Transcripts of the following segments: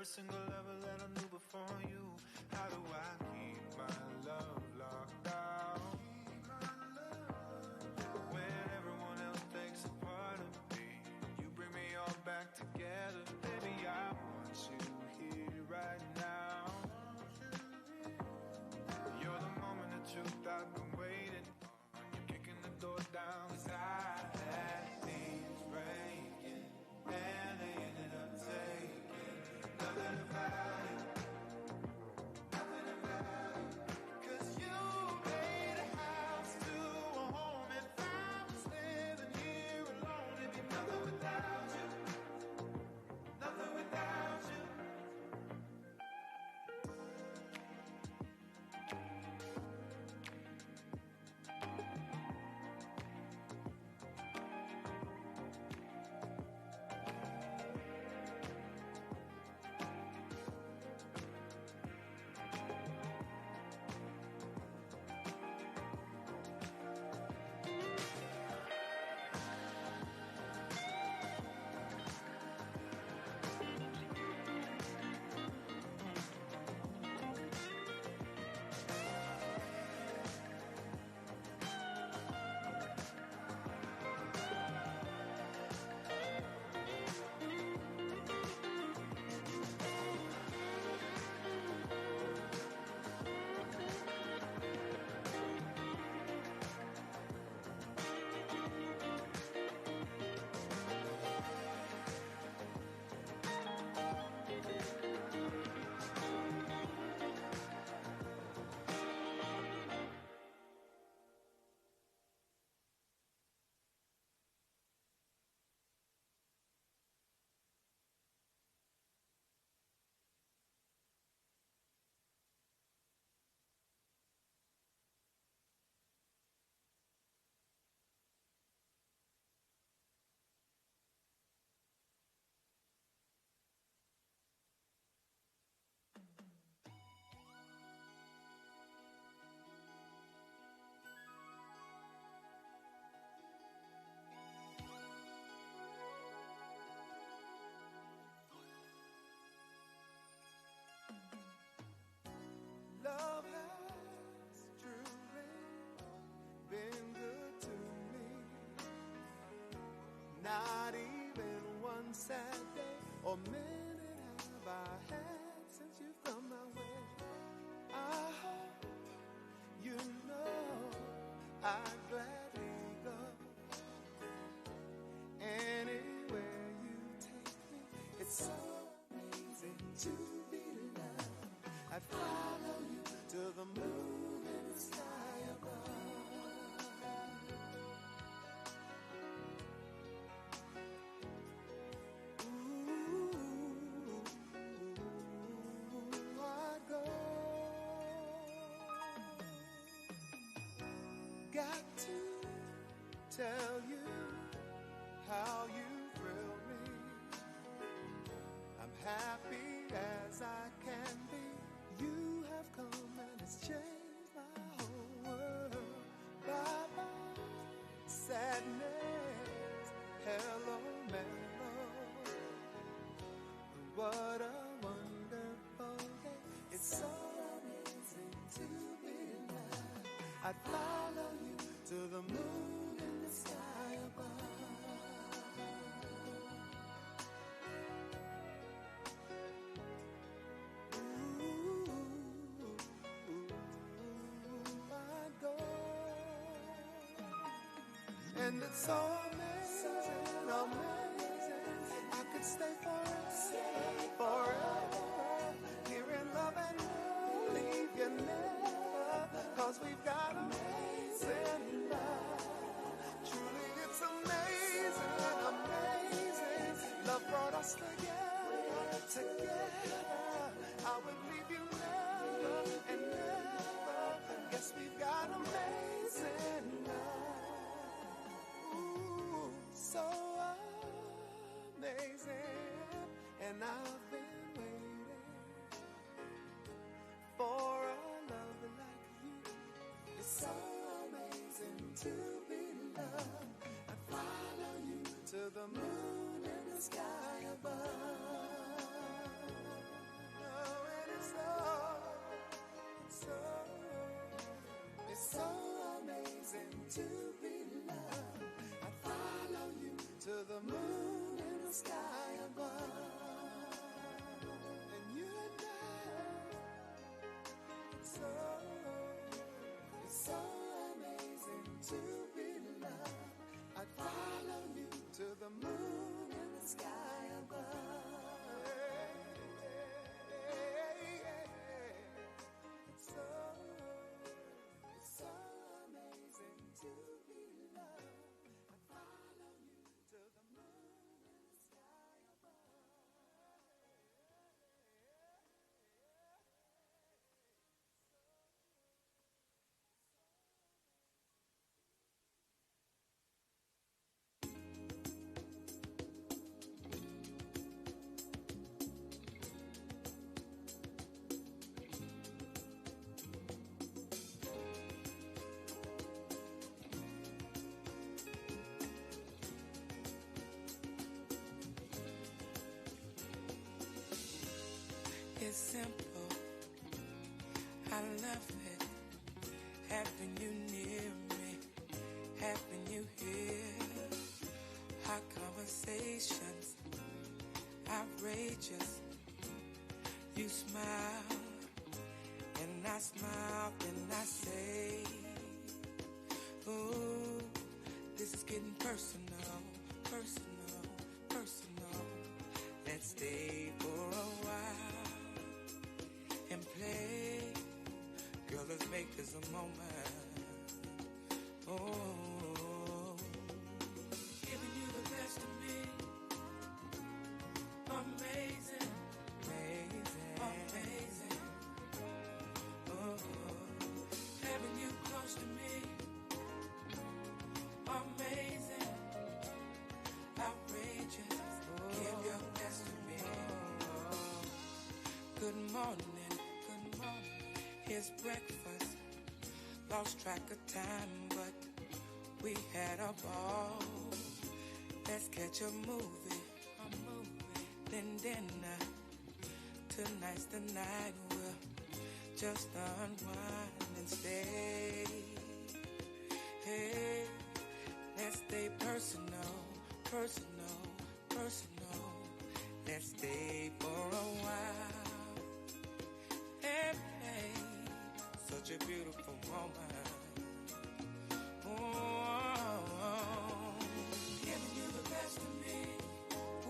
every single level that I knew before you. How do I keep my love locked down? When everyone else takes a part of me, you bring me all back together. Baby, I want you here right now. You're the moment of truth I've been waiting on. You're kicking the door down, 'cause I had things breaking, and they ended up taking nothing about it. Nothing about it. 'Cause you made a house to a home, and I was living here alone. It'd be nothing without you. Nothing without you. Love has truly been good to me. Not even one sad day or minute have I had since you've come my way. I hope you know I'd gladly go anywhere you take me. It's so amazing to be loved. I'd follow you to the moon and the sky above. Ooh, I'd go. Got to tell you how you thrill me. I'm happy as I can be. You have come and it's changed my whole world. Bye-bye, sadness, hello, mellow. What a wonderful day. It's so amazing to be alive. I'd follow you to the moon and the sky above. And it's so amazing, amazing. I could stay forever, here in love and leave you never. 'Cause we've got amazing love. Truly it's amazing, amazing. Love brought us together. I would leave you never and never. Guess we've got amazing love. So amazing, and I've been waiting for a love like you. It's so amazing to be loved. I follow you to the moon and the sky above. to be loved. I'd follow you to the moon and the sky above. It's so amazing to be loved. I'd follow you to the moon and the sky above. It's simple, I love it, having you near me, having you here, hot conversations, outrageous, you smile, and I smile, and I say, ooh, this is getting personal, personal, personal, let's stay for a while. And play, girl, let's make this a moment. Oh, giving you the best of me, amazing, amazing, amazing. Oh, having you close to me, amazing, outrageous. Give your best to me. Good morning. Here's breakfast, lost track of time, but we had a ball. Let's catch a movie, then dinner. Tonight's the night, we'll just unwind and stay. Hey, let's stay personal, personal, personal. Let's stay for a while. Such a beautiful moment. Oh, giving you the best of me.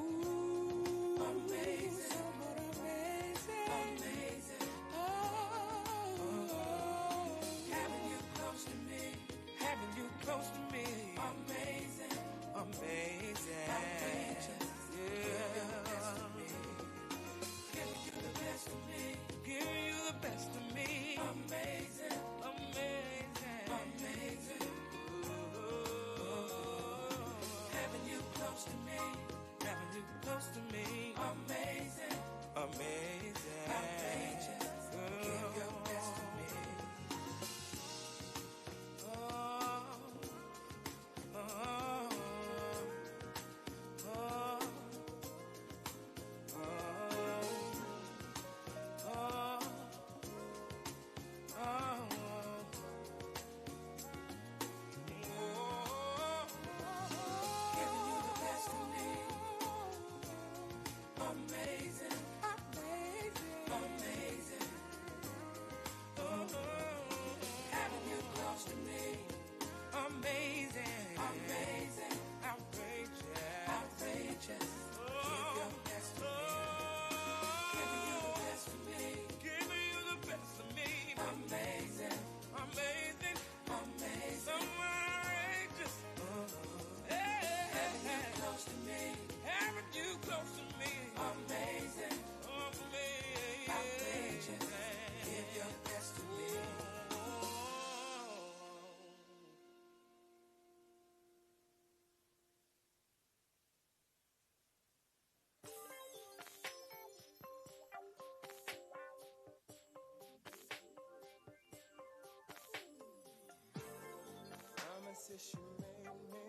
Ooh, amazing, amazing, amazing. Oh, having you close to me, having you close to me. Amazing, amazing, outrageous. Yeah, giving you the best of me, giving you the best of me. Amazing, amazing, amazing. Ooh, having you close to me, having you close to me. Amazing, amazing, outrageous. Give your best to me. Oh, oh, oh, oh, oh. Promises you made me,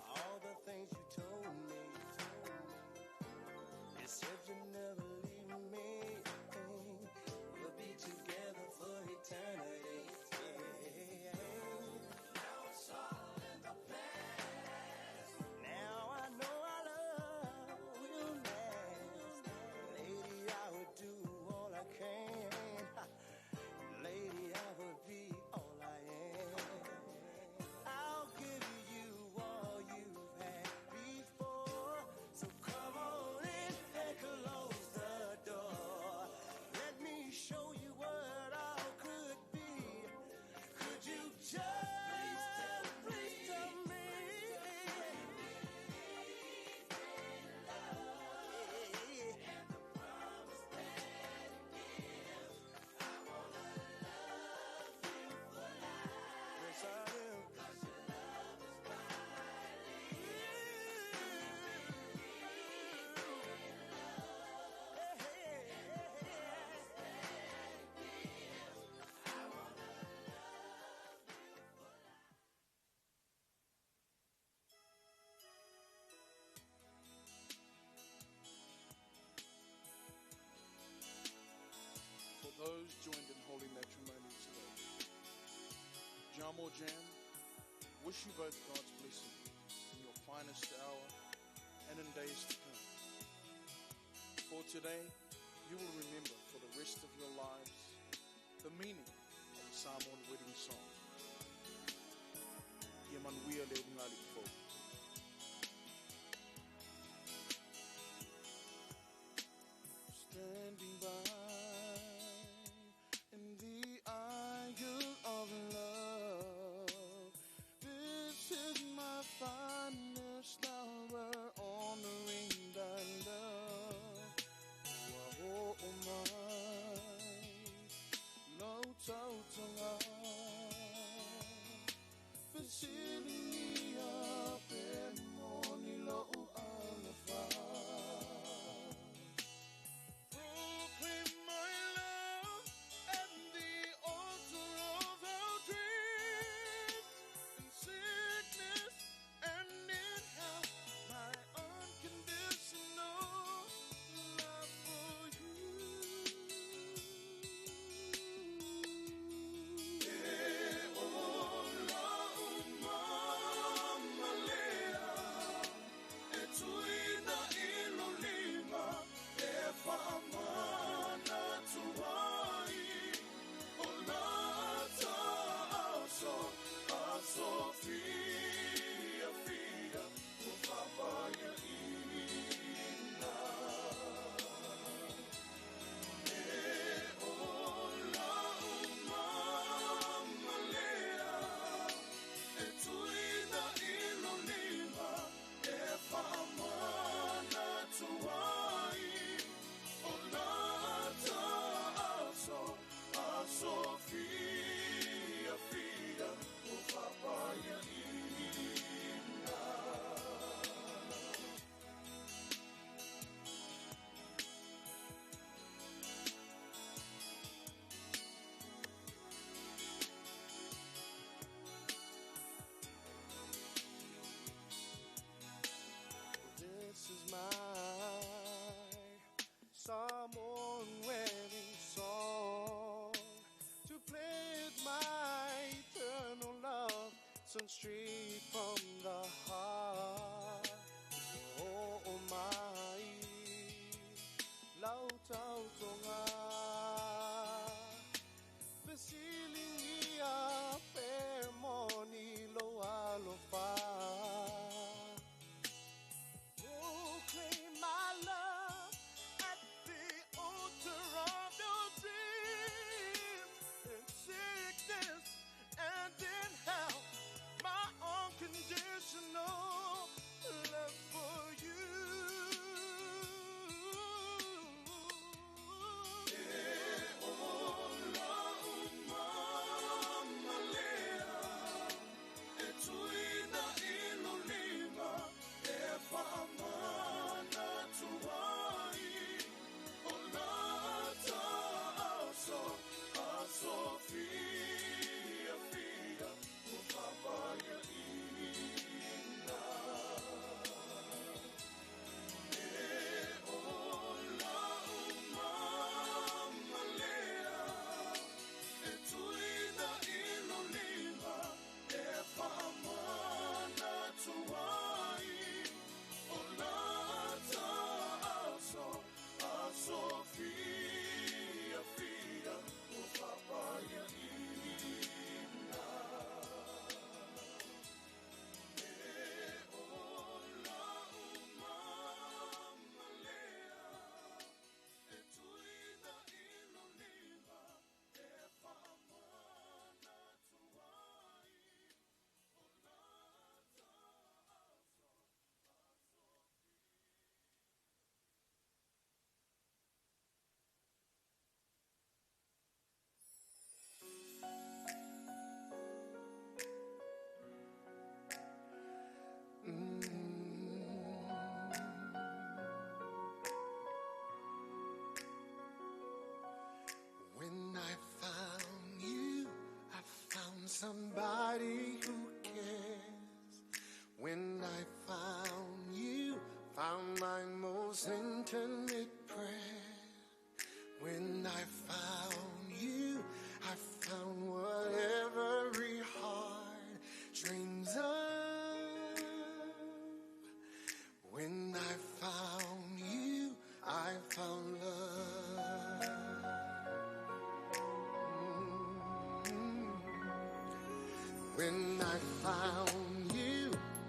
all the things you told me. You said you'd never leave me, we'll be together for eternity. Now it's all in the past. Now I know our love will last. Lady, I would do all I can. Lady, I would be all I am. Namo Jam, wish you both God's blessing in your finest hour and in days to come. For today, you will remember for the rest of your lives the meaning of the Samoan wedding song. Yemanuia le ngali fo. Standing by in the aisle of love, this is my finest hour, honoring thy love. Oh my, low total, facility up in morning low on the fire. Proclaim my love at the altar of our dreams, in sickness and in health, my unconditional love for you. Sofia, filha, por favor, Sofia, filha, por favor, this is my Samoan wedding song, to play with my eternal love, sung straight from the heart. Oh my, lau tau tonga, besiling ia permoni lo alofa. Proclaim my love at the altar of your dreams, in sickness and in health, my unconditional love for you.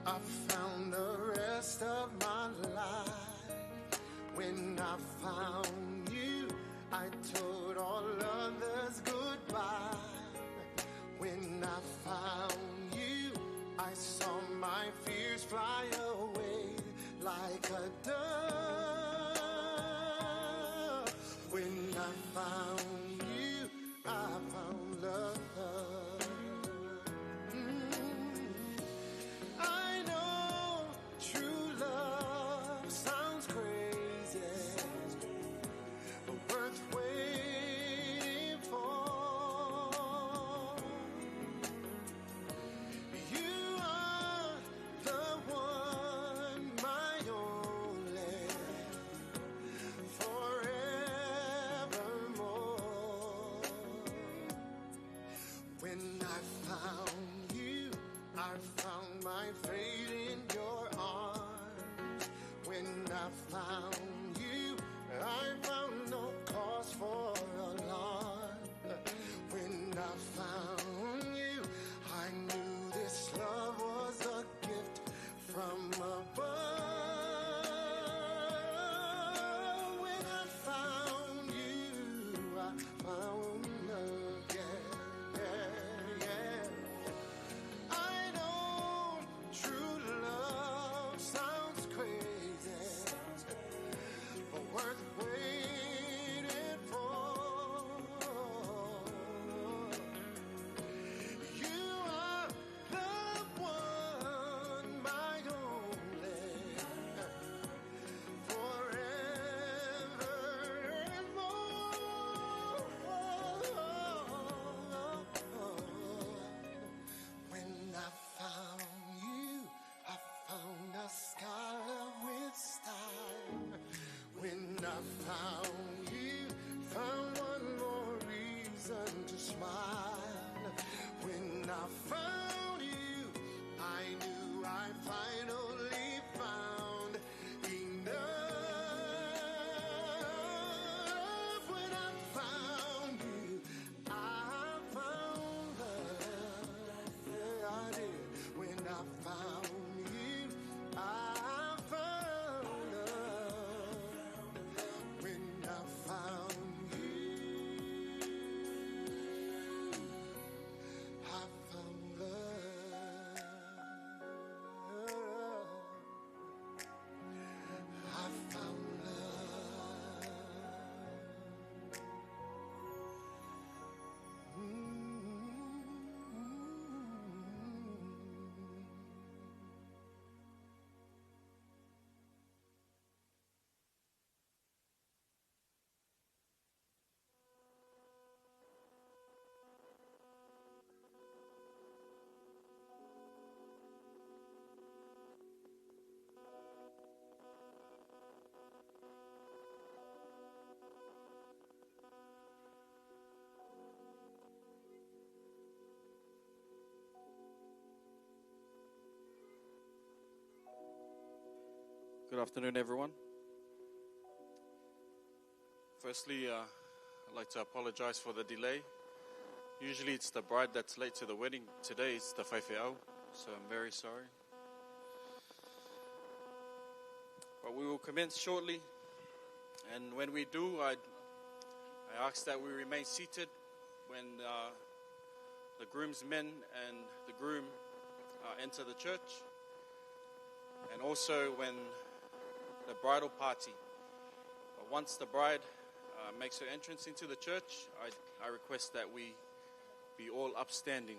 I found the rest of my life. When I found you, I told all others goodbye. When I found you, I saw my fears fly away like a dove. When I found you, I found love. I know true love sounds crazy, but worth waiting for. You are the one, my only, forevermore. When I found you, I found my fate in your arms. When I found you, I found no cause for alarm. When I found you, I knew this love was a gift from above. When I found you, I found love, yeah. I know true love sounds crazy, but worth waiting for. You are the one, my only, forevermore. When I found you, I found a scholar with style. When I found you, found one more reason to smile. When I found you, I knew I finally found enough. When I found you, I found love. Yeah, I did. When I found you, I found love. When I found you, I found love. I found love. Good afternoon, everyone. Firstly, I'd like to apologize for the delay. Usually it's the bride that's late to the wedding. Today it's the whaiwhiao, so I'm very sorry. But we will commence shortly, and when we do, I ask that we remain seated when the groomsmen and the groom enter the church, and also when the bridal party. But once the bride makes her entrance into the church, I request that we be all upstanding.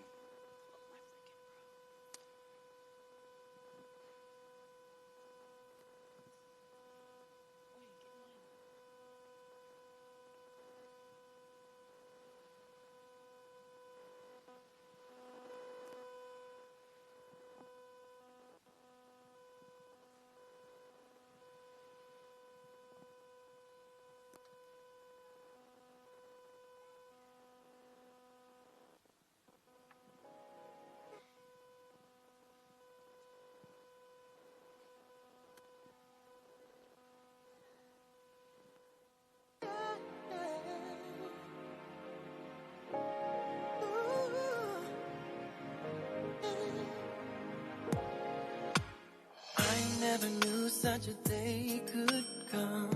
never knew such a day could come.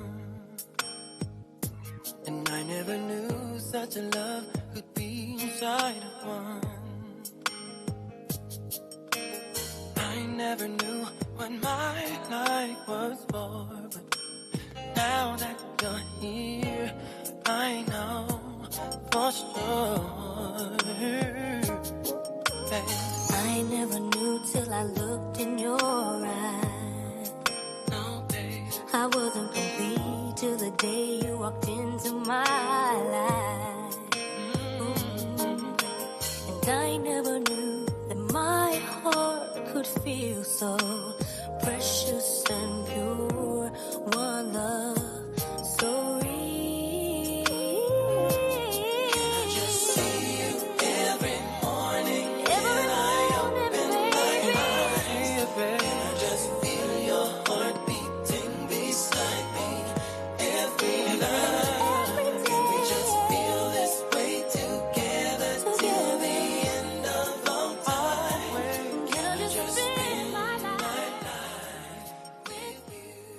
And I never knew such a love could be inside of one. I never knew what my life was for, but now that you're here, I know for sure. I never knew till I looked in your eyes. No, babe. I wasn't complete till the day you walked into my life. And I never knew that my heart could feel so precious and pure. One love so real. Can I just see you every morning? Can I open my eyes? Can I just feel your heart beating beside me every night? Can we just feel this way together till the end of all time? Can I just spend my life with you?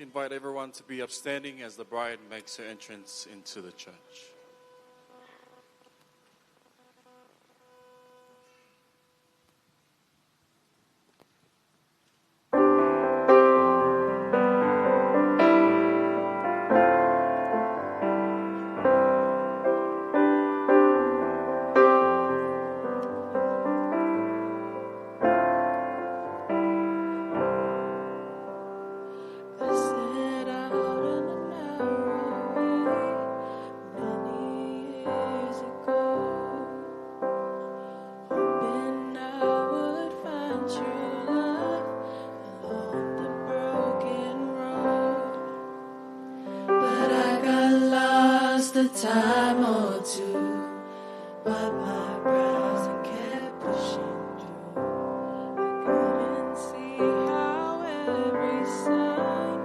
invite everyone to be upstanding as the bride makes her entrance into the church. Time or two, but my brows and kept pushing through. I couldn't see how every sign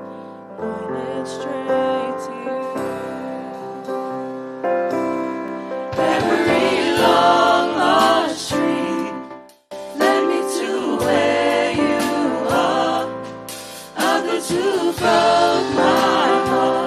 pointed straight to you. Every long lost street led me to where you are. Others who broke my heart.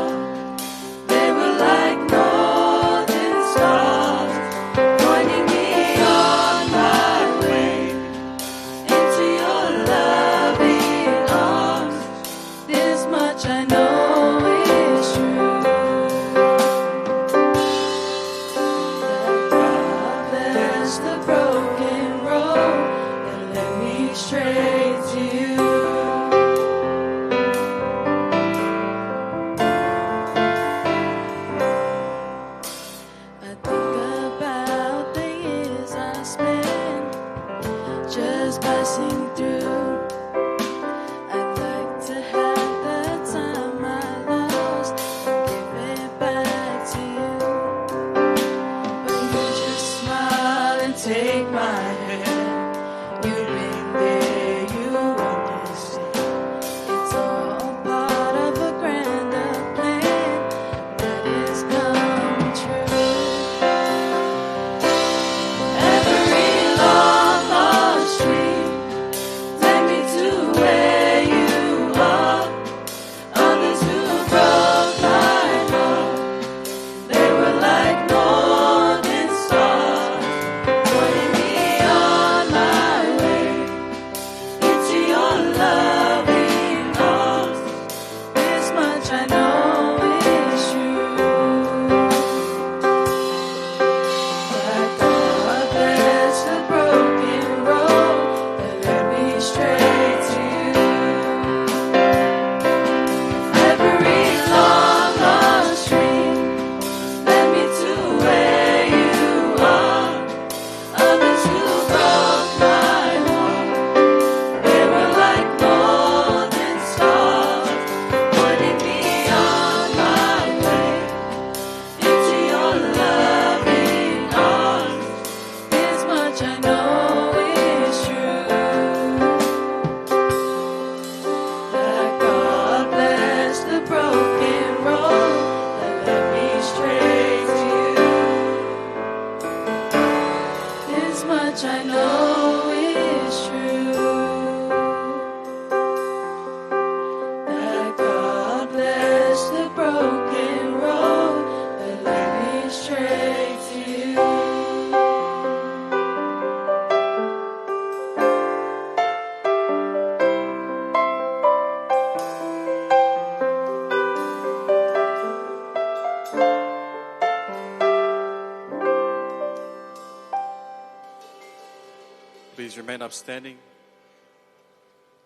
Please remain upstanding.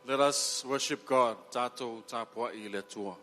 Let us worship God. Tātou tāpua I le tua.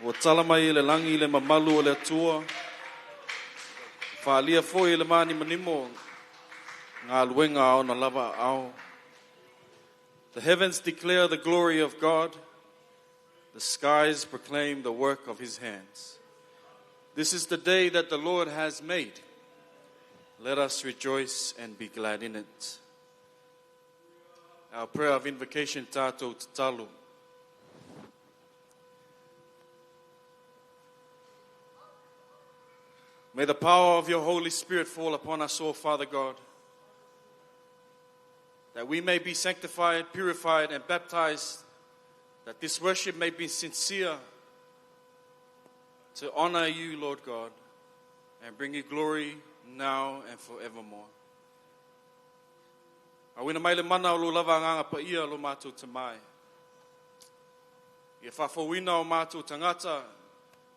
O talamai le langi le mamalu o le atua. Whaalia foi le mani manimo. Ngā luenga ao na lava ao. The heavens declare the glory of God. The skies proclaim the work of his hands. This is the day that the Lord has made. Let us rejoice and be glad in it. Our prayer of invocation, Tātou Te Talo. May the power of your Holy Spirit fall upon us all, Father God, that we may be sanctified, purified, and baptized, that this worship may be sincere to honor you, Lord God, and bring you glory now and forevermore. Awina mai le mana o lo lava nganga pa ia lo mātou te mai. Ia whawhawina o mātou tangata,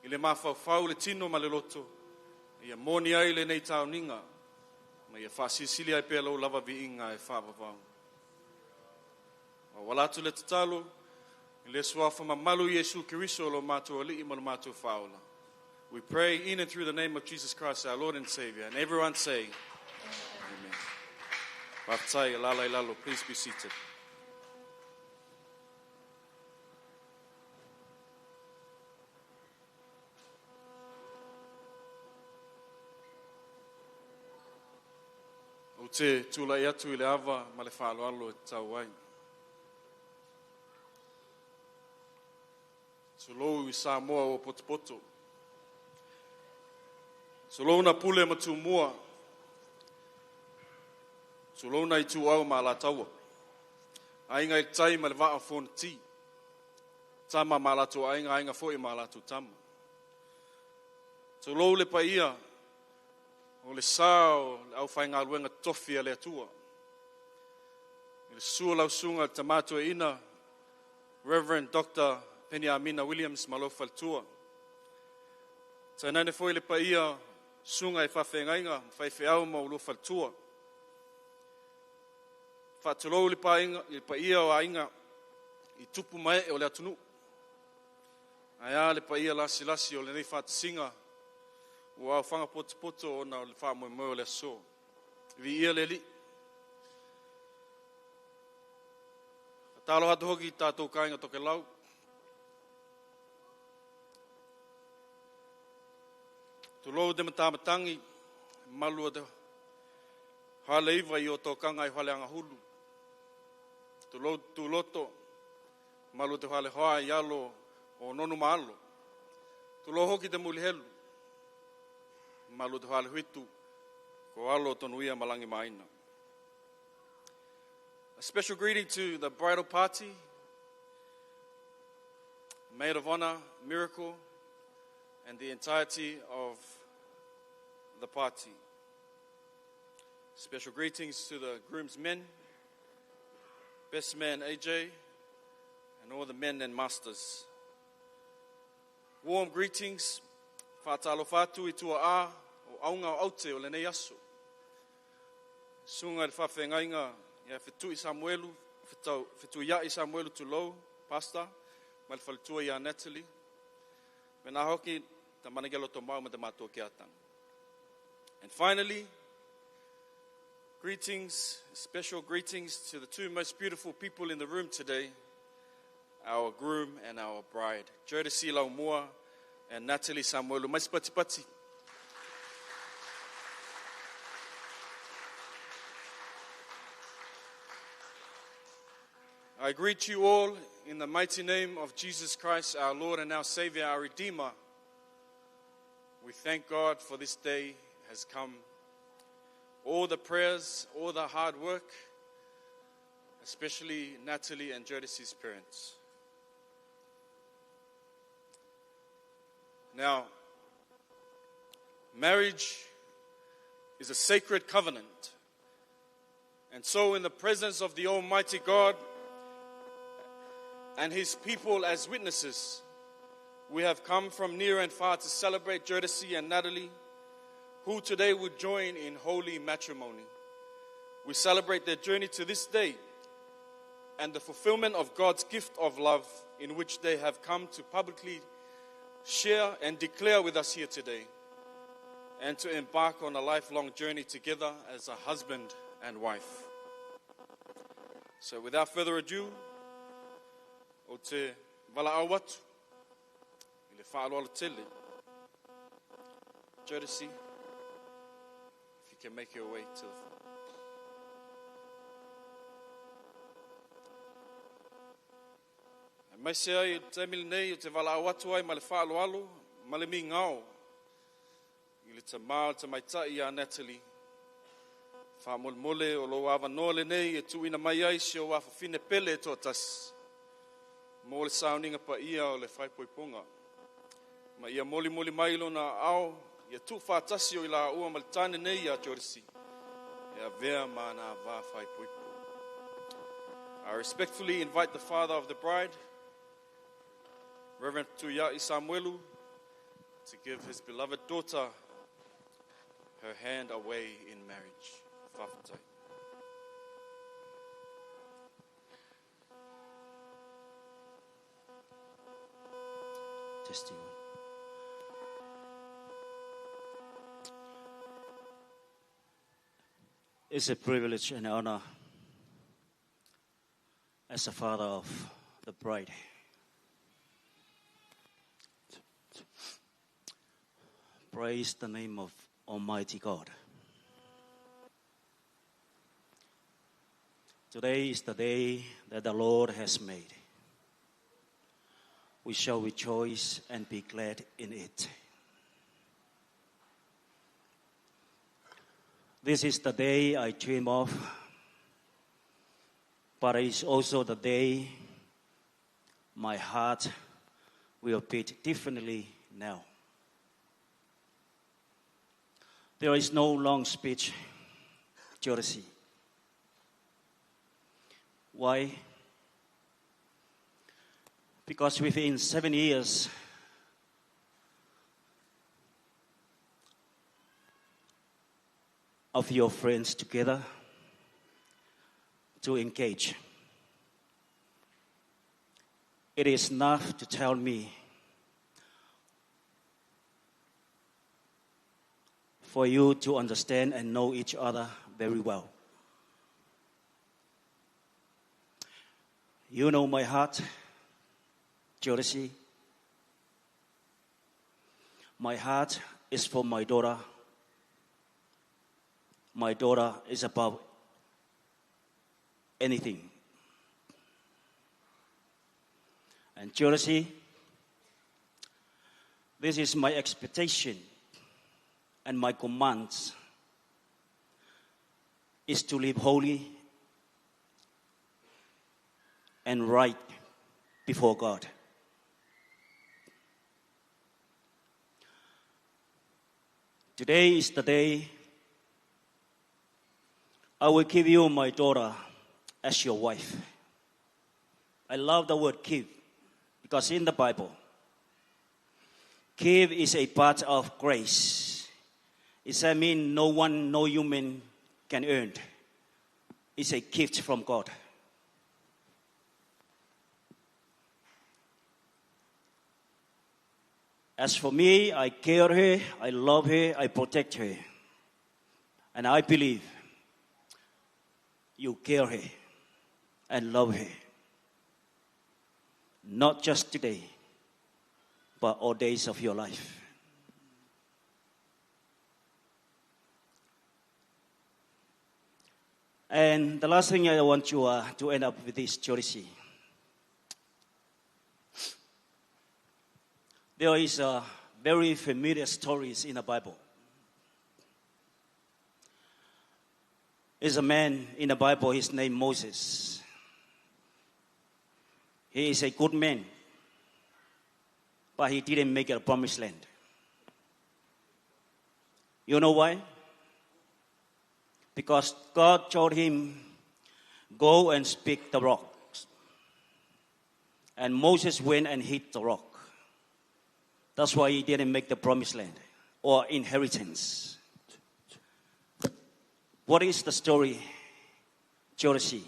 i le mawhawhau le tino ma le loto. Ia moni ai le nei tau ninga, ma ia whasisili ai pēr lo lava vi inga e whawawau. Walatu le tatalo, i le suafa mamalu Yesu Kiriso lo mātou ali ima lo mātou whaola. We pray in and through the name of Jesus Christ, our Lord and Savior. And everyone say, Amen. Whaftai, lalai lalo, please be seated. O te tūlai atu I le awa, ma le whaaloalo e tau ai. Solou I Samoa o Potopoto. Solou na pule ma tu mua. Solou na I tu au ma la taua. Ainga I tai ma le waa fona ti. Tama ma la tu ainga foi ma la tu tama. Solou le paia. O le sao au whainga luenga tofia le atua. I le sua lau sunga tamato e ina. Reverend Dr. Penny Amina Williams Malofa Tua. Tainane foi le paia sunga e whawhengainga, whaiwheau ma ulofa tua. Whatulou le paia o ainga I tupu mai o le atunu. Aia le paia lasi o le nei whatasinga o au whanga poto o na le whamoe o le aso. Vi ia le li. Talo hatu hoki tātou kāinga toke lau. Tulou de matamatangi, malua de haleiva I o tokanga I hale anga hulu. Tulou tuloto, malua de hale hoa I alo o nonu maalo. Tulou hoki de mulihelu, malua de hale huitu, ko alo tonuia malangi maina. A special greeting to the bridal party, maid of honor, Miracle, and the entirety of the party. Special greetings to the groom's men, best man AJ, and all the men and masters. Warm greetings, whātalo whātu I tua a, o aunga o aute o lenei aso. Sunga le whawhengainga, ia whetui Samuelu, whetui ia I Samuelu Tulou, pastor, ma le whalitua ia Natalie. Mena hoki, ta managelo to mau ma te mātua ki atang. And finally, greetings, special greetings to the two most beautiful people in the room today, our groom and our bride, Jodeci Natalie and Natalie Samuelu. Mais pati pati. I greet you all in the mighty name of Jesus Christ, our Lord and our Savior, our Redeemer. We thank God for this day has come. All the prayers, all the hard work, especially Natalie and Jodeci's parents. Now, marriage is a sacred covenant. And so in the presence of the Almighty God and His people as witnesses, we have come from near and far to celebrate Jodeci and Natalie, who today would join in holy matrimony. We celebrate their journey to this day and the fulfillment of God's gift of love in which they have come to publicly share and declare with us here today, and to embark on a lifelong journey together as a husband and wife. So without further ado, o te walaau atu, I le whaaloalo tele. Jodeci, if you can make your way to the front. Mai se ai te mili nei o te walaau atu ai ma le whaaloalo, ma le mi ngao. I le tamā te maitai a Natalie. Whamole o lo awa noa le nei e tuina mai ai se o wafa fine pele e tō tasi. Mo le sauninga pa ia o le whaipoiponga. Ma ia moli mai lo na ao, ia tu whātasi o i la ua ma le tāne nei a Jodeci. Ia vea ma na wā whaipoipo. I respectfully invite the father of the bride, Reverend Tuyai Samuelu, to give his beloved daughter her hand away in marriage. Whawhatai. Testing. It's a privilege and honor as a father of the bride praise the name of Almighty God. Today is the day that the Lord has made. We shall rejoice and be glad in it. This is the day I dream of, but it is also the day my heart will beat differently now. There is no long speech, Jodeci. Why? Because within 7 years, of your friends together to engage, it is enough to tell me for you to understand and know each other very well. You know my heart, Jodeci. My heart is for my daughter. My daughter is above anything. And Jodeci, this is my expectation and my commands is to live holy and right before God. Today is the day I will give you my daughter as your wife. I love the word give because in the Bible, give is a part of grace. It's I mean no one, no human can earn. It's a gift from God. As for me, I care her, I love her, I protect her. And I believe you care her and love her. Not just today, but all days of your life. And the last thing I want you to end up with is Jodeci. There is very familiar stories in the Bible. There's a man in the Bible, his name Moses. He is a good man, but he didn't make it a promised land. You know why? Because God told him, go and speak the rocks. And Moses went and hit the rock. That's why he didn't make the promised land or inheritance. What is the story, Jodeci?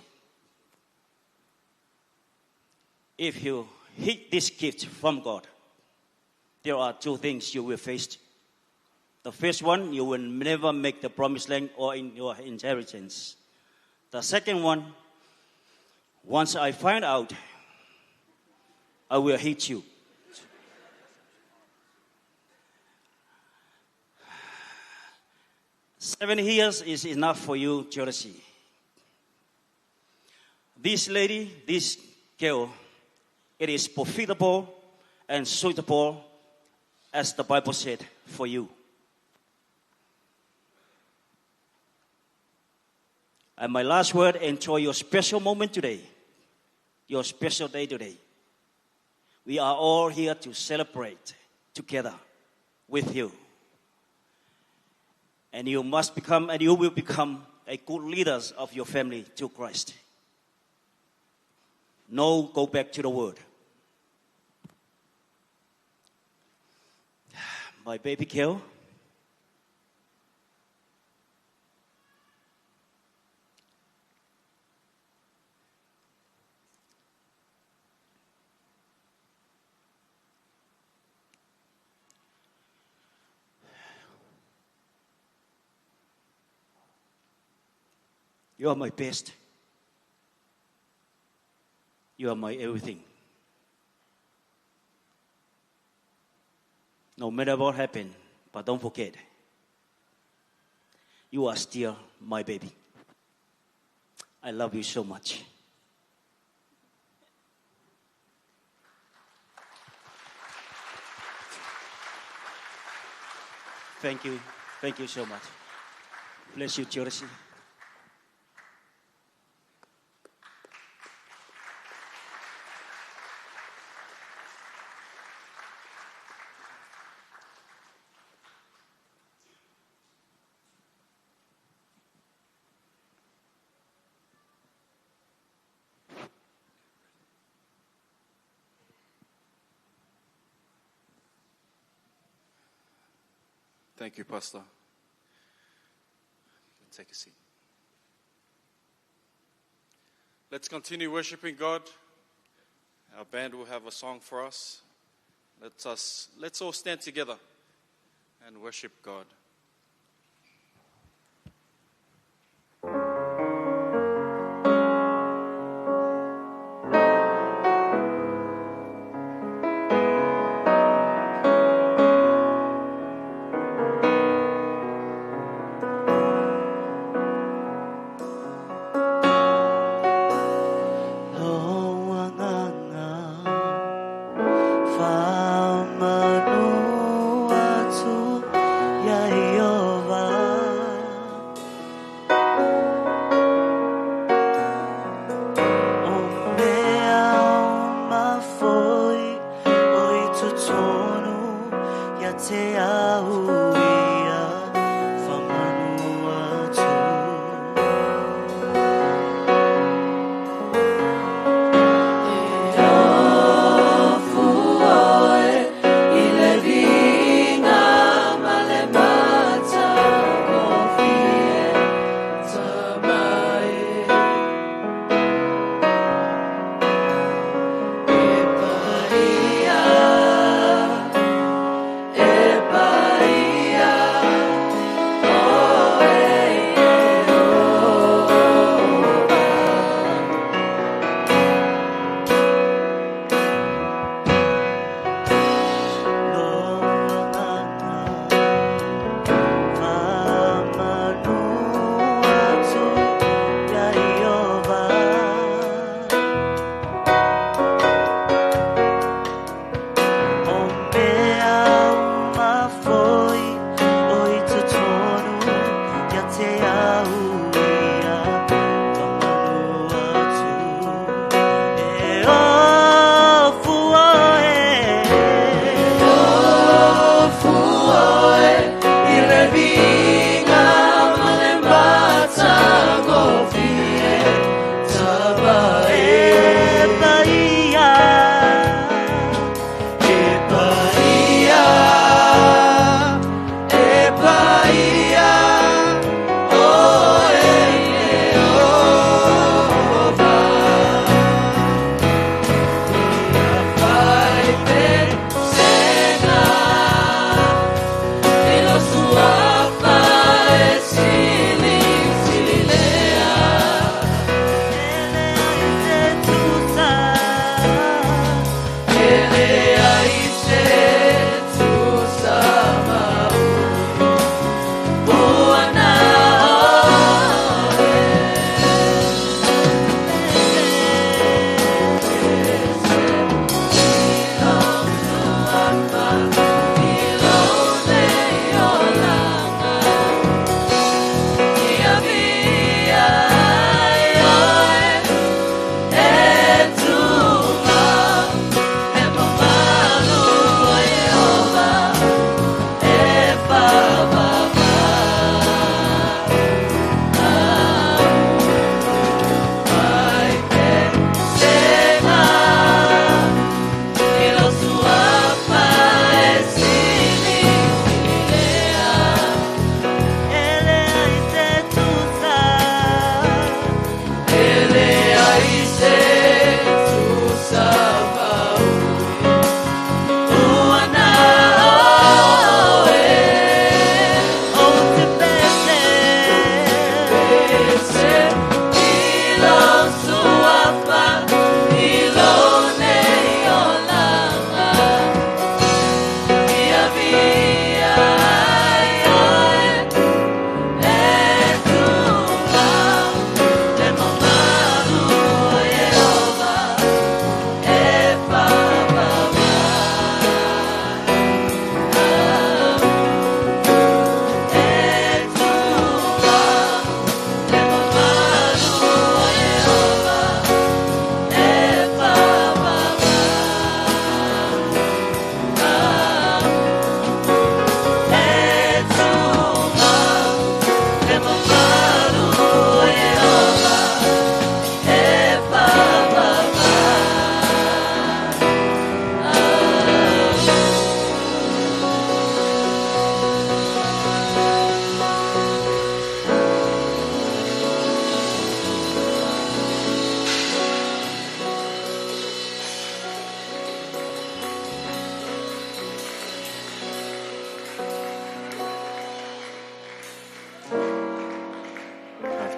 if you hid this gift from God, there are two things you will face. The first one, you will never make the promised land or in your inheritance. The second one, once I find out, I will hit you. Seven years is enough for you, Jodeci. This lady, this girl, it is profitable and suitable, as the Bible said, for you. And my last word, enjoy your special moment today, your special day today. We are all here to celebrate together with you. And you must become, and you will become a good leaders of your family to Christ. No, go back to the Word. My baby girl, you are my best. You are my everything. No matter what happened, but don't forget, you are still my baby. I love you so much. Thank you. Thank you so much. Bless you, Jodeci. Thank you, Pastor. Take a seat. Let's continue worshiping God. Our band will have a song for us. Let's all stand together and worship God. Yeah.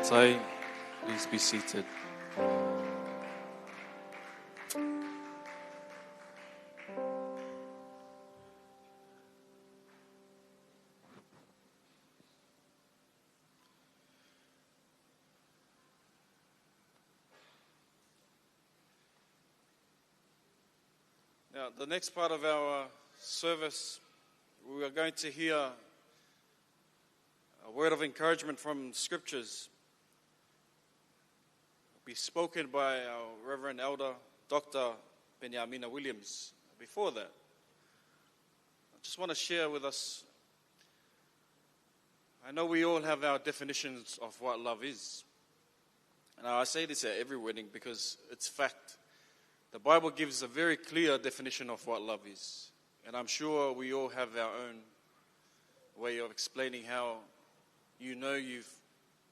Tai. Please be seated. Now, the next part of our service, we are going to hear a word of encouragement from Scriptures be spoken by our Reverend Elder, Dr. Benjamina Williams. Before that, I just want to share with us, I know we all have our definitions of what love is. And I say this at every wedding because it's fact. The Bible gives a very clear definition of what love is. And I'm sure we all have our own way of explaining how you know you've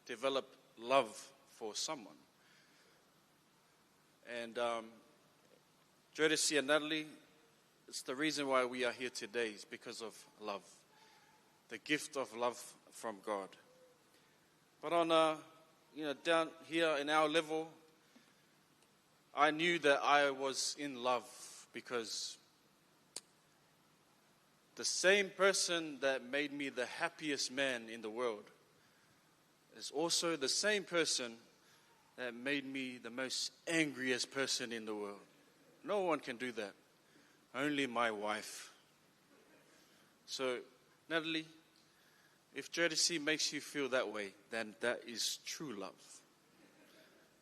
developed love for someone. And Jodeci Natalie, it's the reason why we are here today is because of love. The gift of love from God. But on down here in our level, I knew that I was in love because the same person that made me the happiest man in the world is also the same person that made me the most angriest person in the world. No one can do that. Only my wife. So, Natalie, if Jodeci makes you feel that way, then that is true love.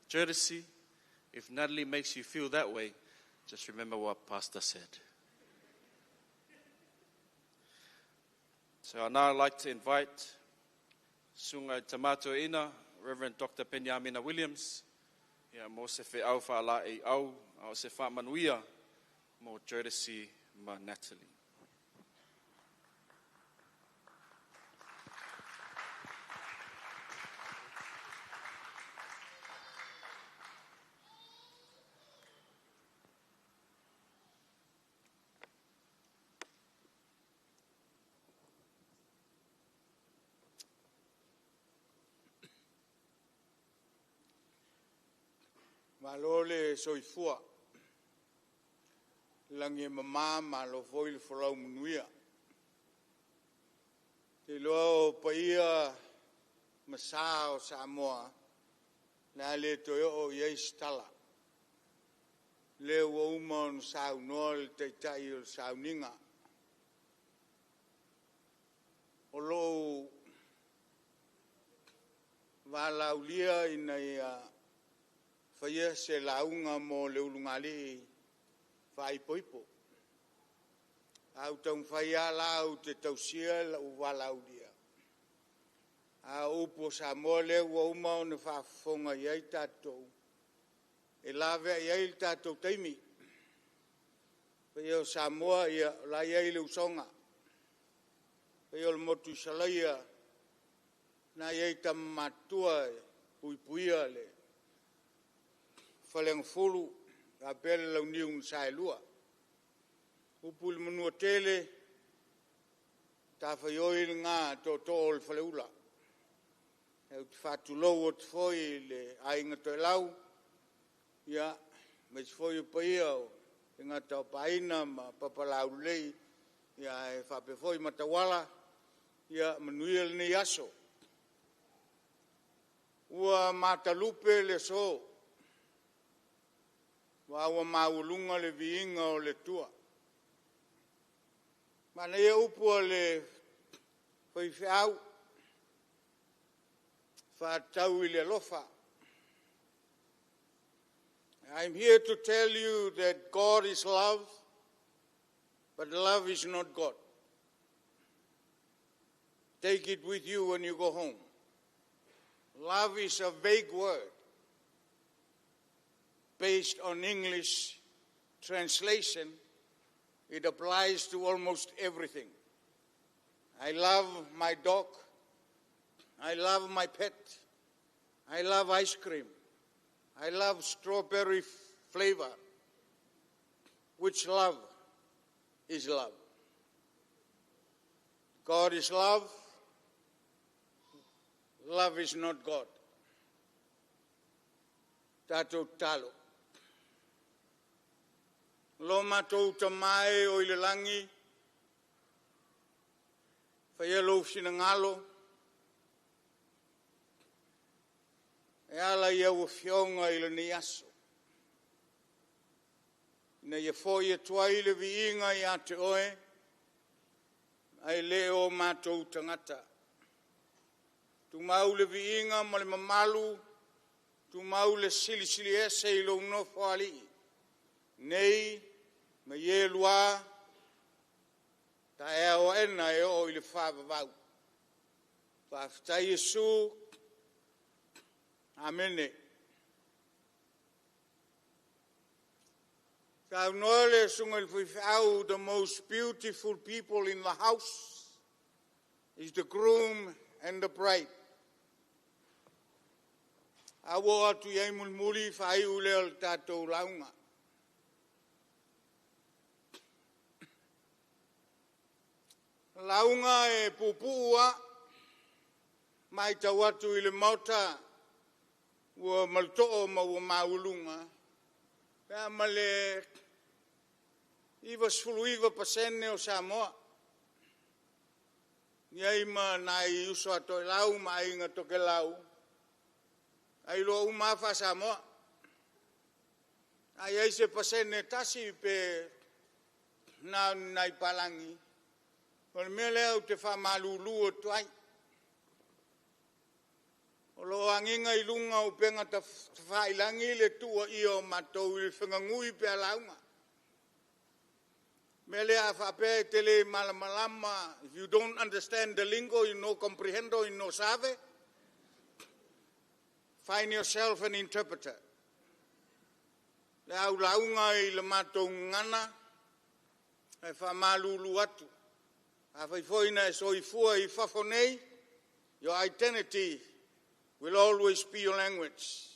Jodeci, if Natalie makes you feel that way, just remember what Pastor said. So I'd now like to invite Sungai Tamato Ina, Reverend Dr. Benjamina Williams, mo se fe au whaala e au se wha manuia, mo Jodeci ma Natalie. Malole soifua. Langi mama malo foil folau munuia. Te loa paia masao Samoa. Na le toyo o yeistala. Le woman sao nol te tai sao ninga. Olo valaulia ina Whaia se launga mo leulungali whai poipo. Au taung whaia lau te tausia lau walau dia. A upo sa mo leu wa umau ne whaafonga iai tātou. E lawe iai tātou teimi. Whaia o Samoa ia la iai leu songa. Whaia o motu salaia na iai tamatua puipuia le. Faleng fulu a pele lau niung sai lua. Upul menua tele ta whaioi ngā tō tōl whaleula. E whatu lau o te whoi le ainga toi lau. Ia, me te whoi upaia o e ngā tau paina ma papalau lei. Ia e whape whoi matawala. Ia manuia le nei aso. Ua matalupe le so. Wawa maulunga le viinga o le tua. Mana ia upua le whaiwhiau. Whatau I le lofa. I'm here to tell you that God is love, but love is not God. Take it with you when you go home. Love is a vague word. Based on English translation, it applies to almost everything. I love my dog. I love my pet. I love ice cream. I love strawberry flavor. Which love is love? God is love. Love is not God. tātou talo. Lo mātou tamae o ile langi, whaia lo sinangalo, e ala ia ua whionga ile ni aso. Ina ia fōi e tuai le viinga i ate oe, ai leo mātou tangata. Tu mau le viinga ma le mamalu, tu mau le sili ese i lo nofo ali. Nei, ma ye lua, ta e o ena e o i le whāwawau. Whāwhita Yesu, amene. Ka noele sunga il whiwhau, the most beautiful people in the house is the groom and the bride. Awo atu iai mulmuli whai ule al tātou launga. Launga e pupua, mai tau atu ile mauta, ua malto'o ma ua maulunga. Pea male iwa sfulu iwa pasene o Samoa. Iai ma nai uso ato lau, ma inga toke lau. Ai lo umafa Samoa. Ai ai se pasene tasi pe na nai palangi. Kone mea lea te wha malulu o tuai. O lo anginga i lunga o penga ta whailangi le tua i o matou i whangangui pe alaunga. Mea lea whape te le malamalama. If you don't understand the lingo, you no comprehendo, you no save. Find yourself an interpreter. Le au launga i le matou ngana. E wha malulu atu. Awhai foina e soifua I whafonei, your identity will always be your language.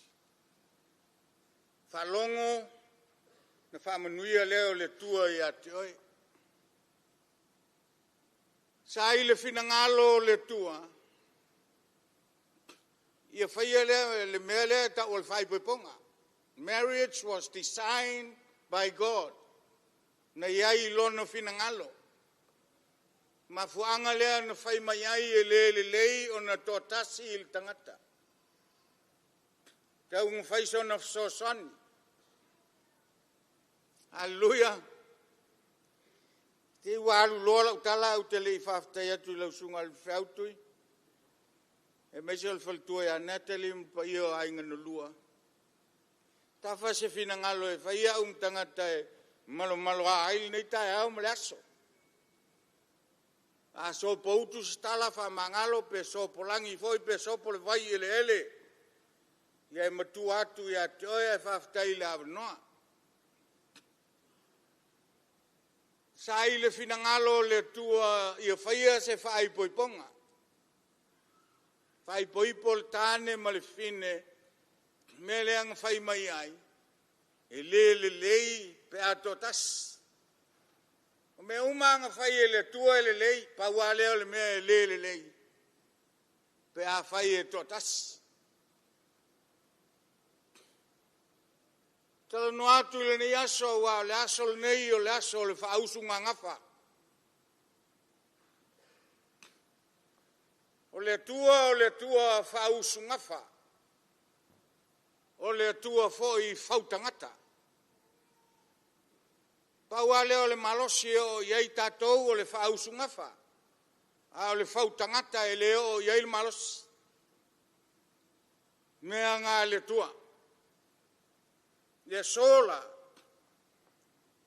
Whalongo, na whamanuia leo le tua I ate oi. Sai le finangalo le tua, ia whaia leo le mea leo ta ol whai poiponga. Marriage was designed by God. Na iai lono finangalo. Ma fuanga lea na whai mai ai e lei o na tōtasi I tangata. Tau ngu whai so na fsosani. Alleluia. Te waru lola utala au te lei whaftai atu lau sunga al whiautui. E meisi al whaltua ia Natalie mpa io ainga no lua. Ta whase fina ngalo e whai au tangata e malo a aili nei tae au male aso. A so poutu stala fa mangalo pe so polangi foi pe so pole vai ele. Ia matu atu ia toe fa ftai la no. Sai le finangalo le tua ia faia se fai poiponga. Fai poipol tane male fine meleang fai mai ai. E lei pe atotas. O me umanga whai e le tua e le lei, pa ua leo le mea e le lei. Pe a whai e totas. Tala no atu le nei aso wa le aso le nei o le aso le whausunga ngafa. O le tua whausunga ngafa. O le tua foi whautangata. Paua leo le malosi o iei tātou o le whausungafa. A o le whautangata e leo o iei le malosi. Mea ngā le tua. Le sola.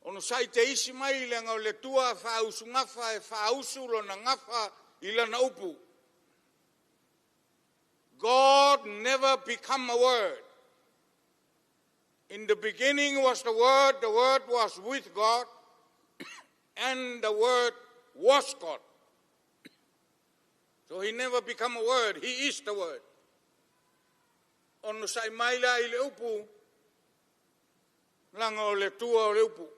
Ono sai te isi mai le ngā le tua whausungafa e whausulo na ngafa I lana upu. God never become a word. In the beginning was the Word was with God, and the Word was God. So He never become a word, He is the Word. Ono sai maila I le upu, langa o le tua o le upu.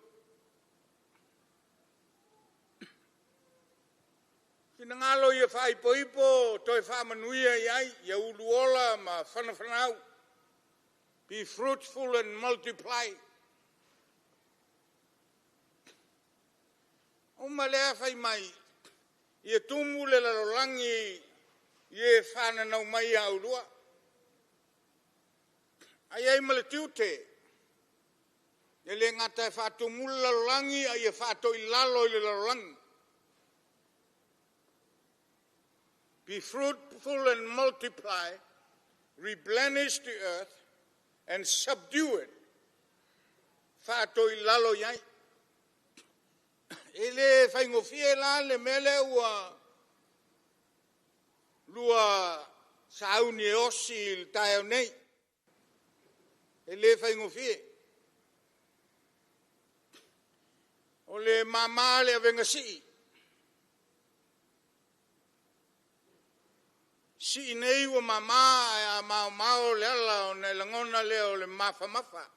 Finangalo ia whai poipo, toi whamanuia I ai, ia uluola ma whanawhanau. Be fruitful and multiply. O malea fai mai, ia tumu le lalolangi, ia whana nau mai au lua. Ai ai male tiute, ia le ngata e whatumu le lalolangi, ai e whato I lalo I le lalolangi. Be fruitful and multiply, replenish the earth, and subdue it. Whato I lalo iai. Ele whaingofie la le mele lua sauni e osi il tae nei. Ele whaingofie. O le mama le avenga si. Si nei ua mama a mao le ala o ne langona le o le mafa.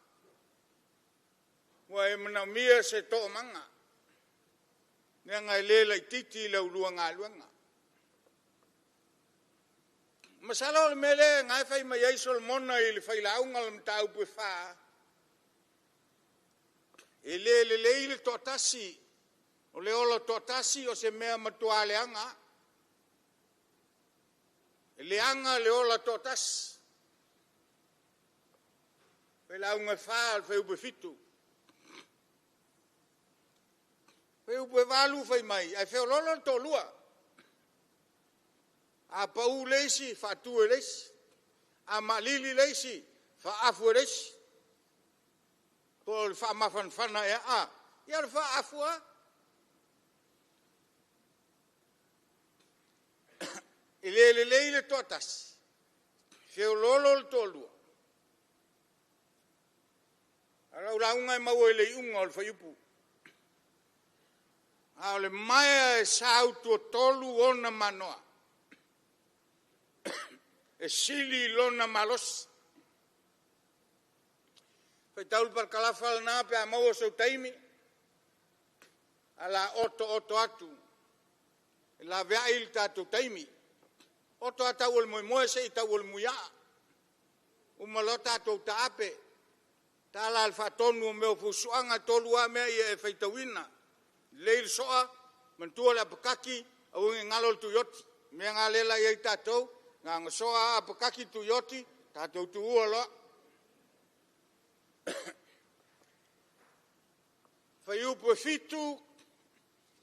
Wa e manamia se to manga. Nea ngai lela I titi lau luanga. Masala o le mele ngai fai mai aiso le mona I le fai launga le mtau pue wha. E le le totasi. O le ola totasi o se mea matua leanga. E le anga le ola totasi. Fai launga wha al fai upe fitu. Fai upe walu fai mai, ai fai lolo to lua. A pau leisi, fa tue leisi. A malili leisi, fa afu leisi. Pol fa mafanfana e a. Ia fa afua. Le totas. Fai lolo to lua. Ara ulaunga e mau ele iunga o fai upu. A le mai e sau tua tolu ona manoa. E sili lona malos. Fai taul par kalafal na pe a mau so taimi. Ala oto atu. E la vea il tatu taimi. Oto ata ul moe se ita ul muia. Umalota atu taape. Tala alfa tonu me fusuanga tolu a me e fai tawina. Leil soa, mentua le apakaki, au ngalol tuyoti. Mea ngalela iei tatou, ngā soa apakaki tuyoti, tatou tuua loa. Fai upo fitu,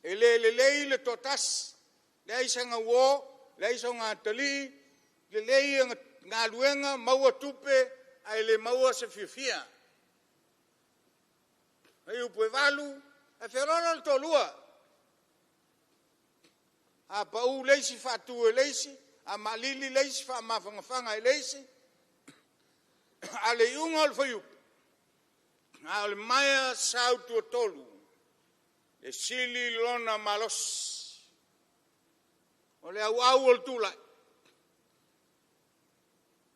e le totas, le aisa ngā wō, le aisa ngā tali, le ngā luenga, maua tupe, ai le maua se fiafia. Fai upo e walu, a wherona to lua. A pau leisi whātua leisi, a malili leisi whamawhangawhanga leisi, a le iunga al whaiu. A le maia sautua tolu, le sili lona malos. O le au al tūlai.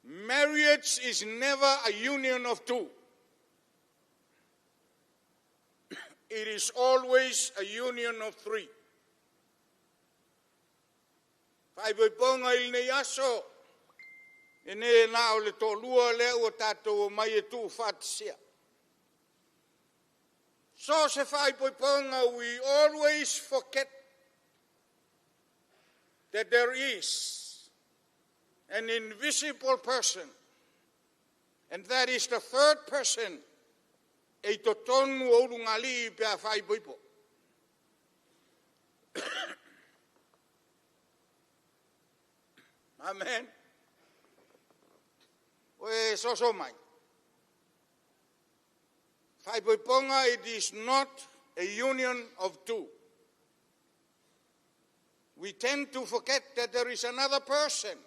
Marriage is never a union of two. It is always a union of three. Fai ponga il ne yaso. E ne na o le tolua le o tatou mai e tu fatsia. So se fai ponga, we always forget that there is an invisible person, and that is the third person. E to tonu o rungali pe a fai poipo. Amen. Oe so mai. Fai poiponga, it is not a union of two. We tend to forget that there is another person.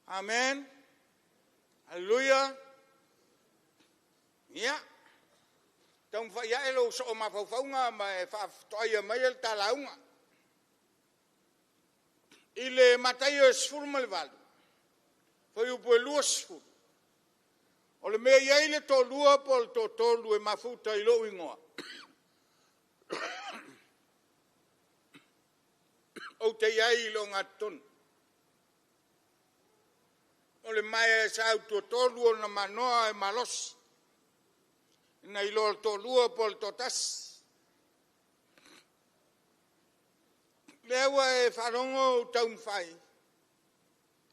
Amen. Hallelujah. Yeah. Tong fa ya elo so ma fa faunga ma fa toia mai el talaunga. Ile Mataio sfurmal val. Foi o luosfu. O le mea ia ile to lua pol to tolu e mafuta ilo ingoa. O te ia ilo ngaton. O le mai e sau tolu o na manoa e malosi. Ina ilo al tolua po al totas. Lewa e wharongo taun whai.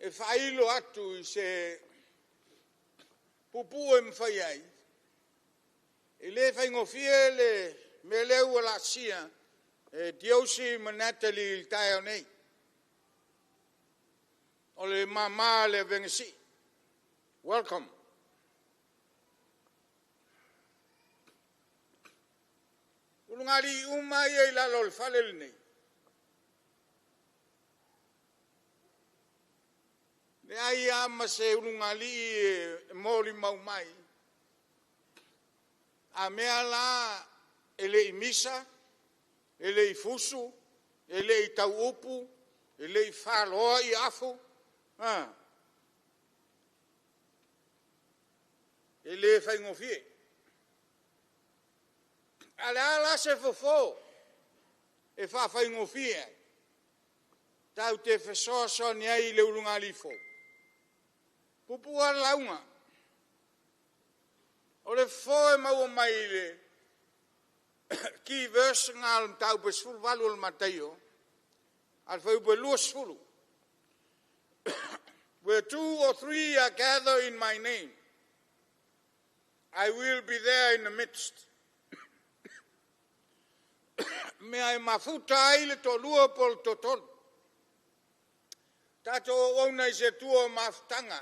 E whailo atu I se pupu e mwhai ai. E le whaingofie le me leu la sia. E Jodeci Natalie il tae o nei. O le mama le vengesi. Welcome. Ulungari umai e la lol falel nei. Le ai ama se ulungari e mori mau mai. A mea la ele I misa, ele I fusu, ele I tau upu, ele I whaloa I afu. Ele whaingofie. Ala se fofo. E whaingofie. Tau te whesoso ni ai le urungali fo. Pupua launga. O le fo e mau mai le ki verse ngal tau besful valu al Mateo. Al fai ube luas fulu. Where 2 or 3 are gathered in my name, I will be there in the midst. Me ai mafuta ai le tolua pol totol. Tato ona I se tua maftanga.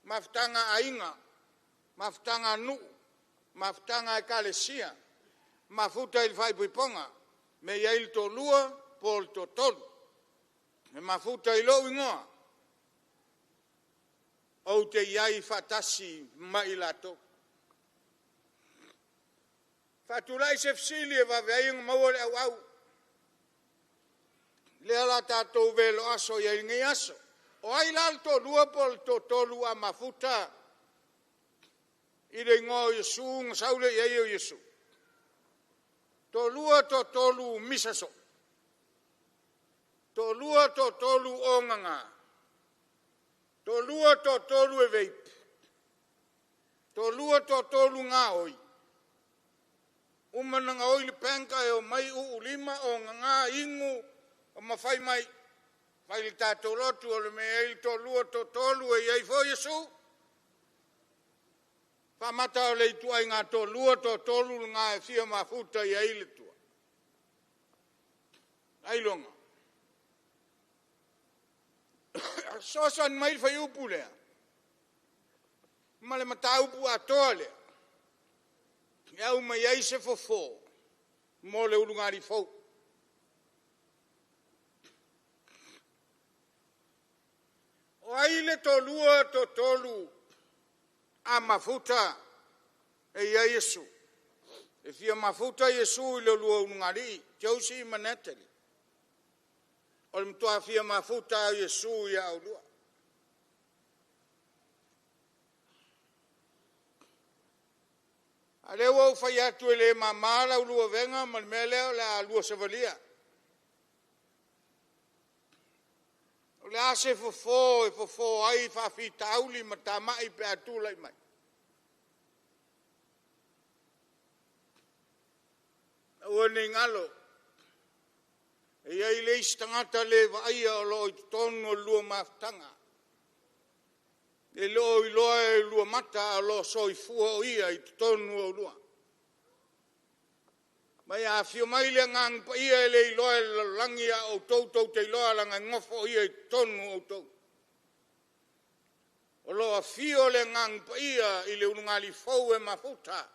Maftanga ainga. Maftanga nu. Maftanga e kalesia. Mafuta il fai puiponga. Me ia il tolua pol totol. Me mafuta I lo ingoa. O te iai fatasi mai lato. Fatulai se fsili e vaveaing maua le au au. Le ala tatou velo aso iai ngi aso. O ai lalto lua pol totolu a mafuta. I le ngō Yesu ngasaule iai o Yesu. To lua totolu misaso. To lua totolu o nganga. To lua totolu e veip. To lua totolu ngā oi. Umana ngā oi le penka e o mai ulima o ngā ingu o mawhai mai. Whai le tātou lotu o le mea il to lua totolu e iai fo Yesu. Whamata o le ituai ngā to lua totolu ngā e fia mafuta iai le tua. Ailonga. Sosan mai fai upu lea. Ma le mata upu atoa lea. Iau mai ai se fofo. Mo le urungari fau. O ai le tolua totolu a mafuta e ia Yesu. E fia mafuta Yesu I le lua urungari. Jodeci Natalie. O le mtua fia mafuta a Yesu ia au lua. A leo au fai atu e le mamala u lua venga ma le mea leo le a lua savalia. O le ase fofo e fofo ai fafi tauli ma tamai pe atu lai mai. Ua ni ngalo. E iai le istangata le vaia o lo I tono lua maftanga. E lo I loa e lua mata o lo soifua o ia I tono o lua. Mai a fio mai le ngang pa ia le I loa e langia o toutou te loa langa ngofo ia I tono o tou. O lo a fio le ngang pa ia I le unungali fau e mafuta.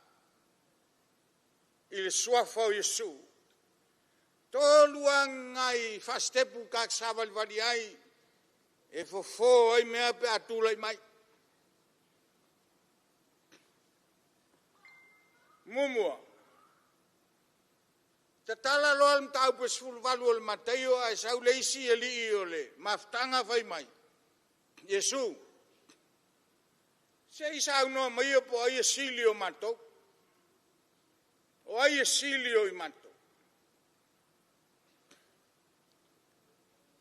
I le suafa o Yesu. Toluang ngai fastepu kak saval vali ai e fofo ai mea pe atulai mai. Mumua. Tatala loa mtau pesful valu al Mateo ai sau leisi e li ole maftanga fai mai. Yesu. Se isau no mai po ai silio mato. O ai silio I mato.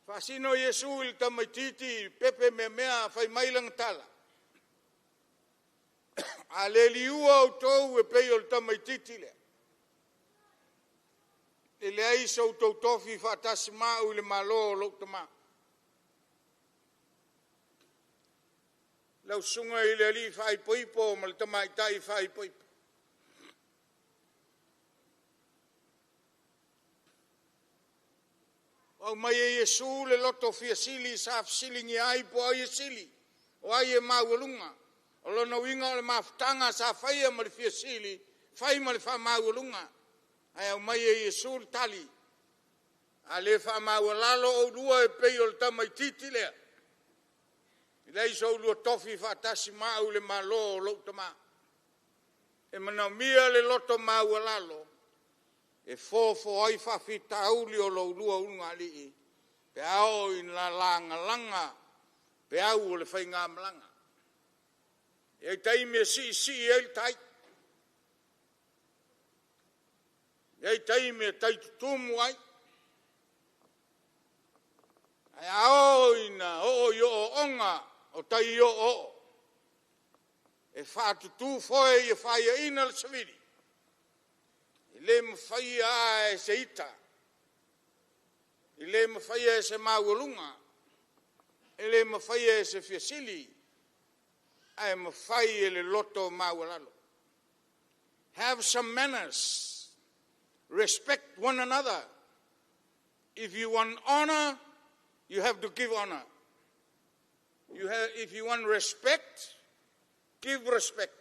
Fasino Yesu il tamaititi pepe mea fai mailang tala. Ale liua o tou e pei o tamaititi le. E le ai so tau tofi fatasi mau le malo o lok tama. Lau sunga i le li fai poipo ma le tamaitai fai poipo. O mai e Yesu le loto fia sili sa sili ngi ai po ai sili. O ai e maualunga. O lona winga o le maftanga sa fai ma le fia sili. Fai ma le fa maualunga. Ai o mai e Yesu le tali. A le fa maualalo o lua e pei o le tamaititi lea. I lei so lua tofi fa tasi mau le malo o lo tama. E mana mia le loto maualalo. E fofo ai fa fitauli o lo lua unga li. Pe ao in la langa langa. Pe au o le fai ngā malanga. E tai me si e tai. E tai me tai tutumu ai. Ai ao ina o yo onga o tai yo o. E fa tutu foi e fa ina le saviri. Le mawhaia e se ita. I le mawhaia e se maualunga. I le mawhaia e se fiasili. Ai mawhaia le loto maualalo. Have some manners. Respect one another. If you want honor, you have to give honor. If you want respect, give respect.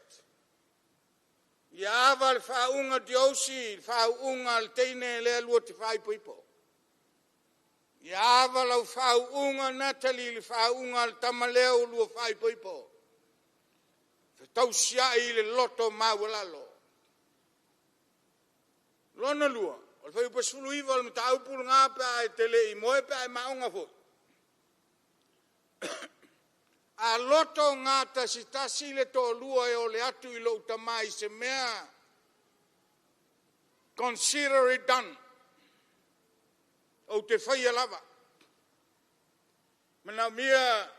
Ia ava le whaunga diosi, whaunga le teine lea lua te whai poipo. Ia ava lau whaunga Natalie le whaunga le tamaleo lua whai poipo. Whetau siai le loto maualalo. Lona lua, o le whai upasulu iwa le mta aupulu ngā pēa e tele i moe pēa e maunga fo. A loto ngā tasitasi le tō lua e o le atu i lo tamai se mea. Consider it done. O te whaia lava. Mana mea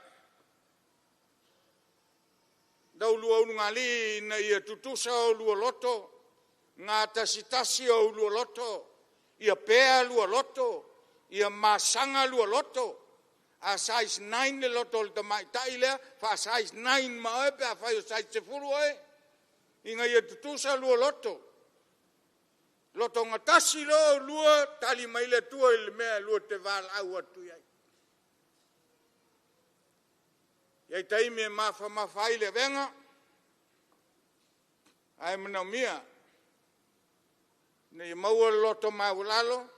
dau lua ununga li na ia tutusa o lua loto. Ngā tasitasi o lua loto. Ia pēa lua loto. Ia masanga lua loto. A size 9 le loto le tamai tai lea, fa size 9 ma pe a fai o size se furu e. Inga ia tutusa lua loto. Loto ngatasi lo lua tali mai le tua i le mea lua te val au atu iai. Iai taimi e mawhai le venga. Ai mana mia. Nei maua loto mawulalo.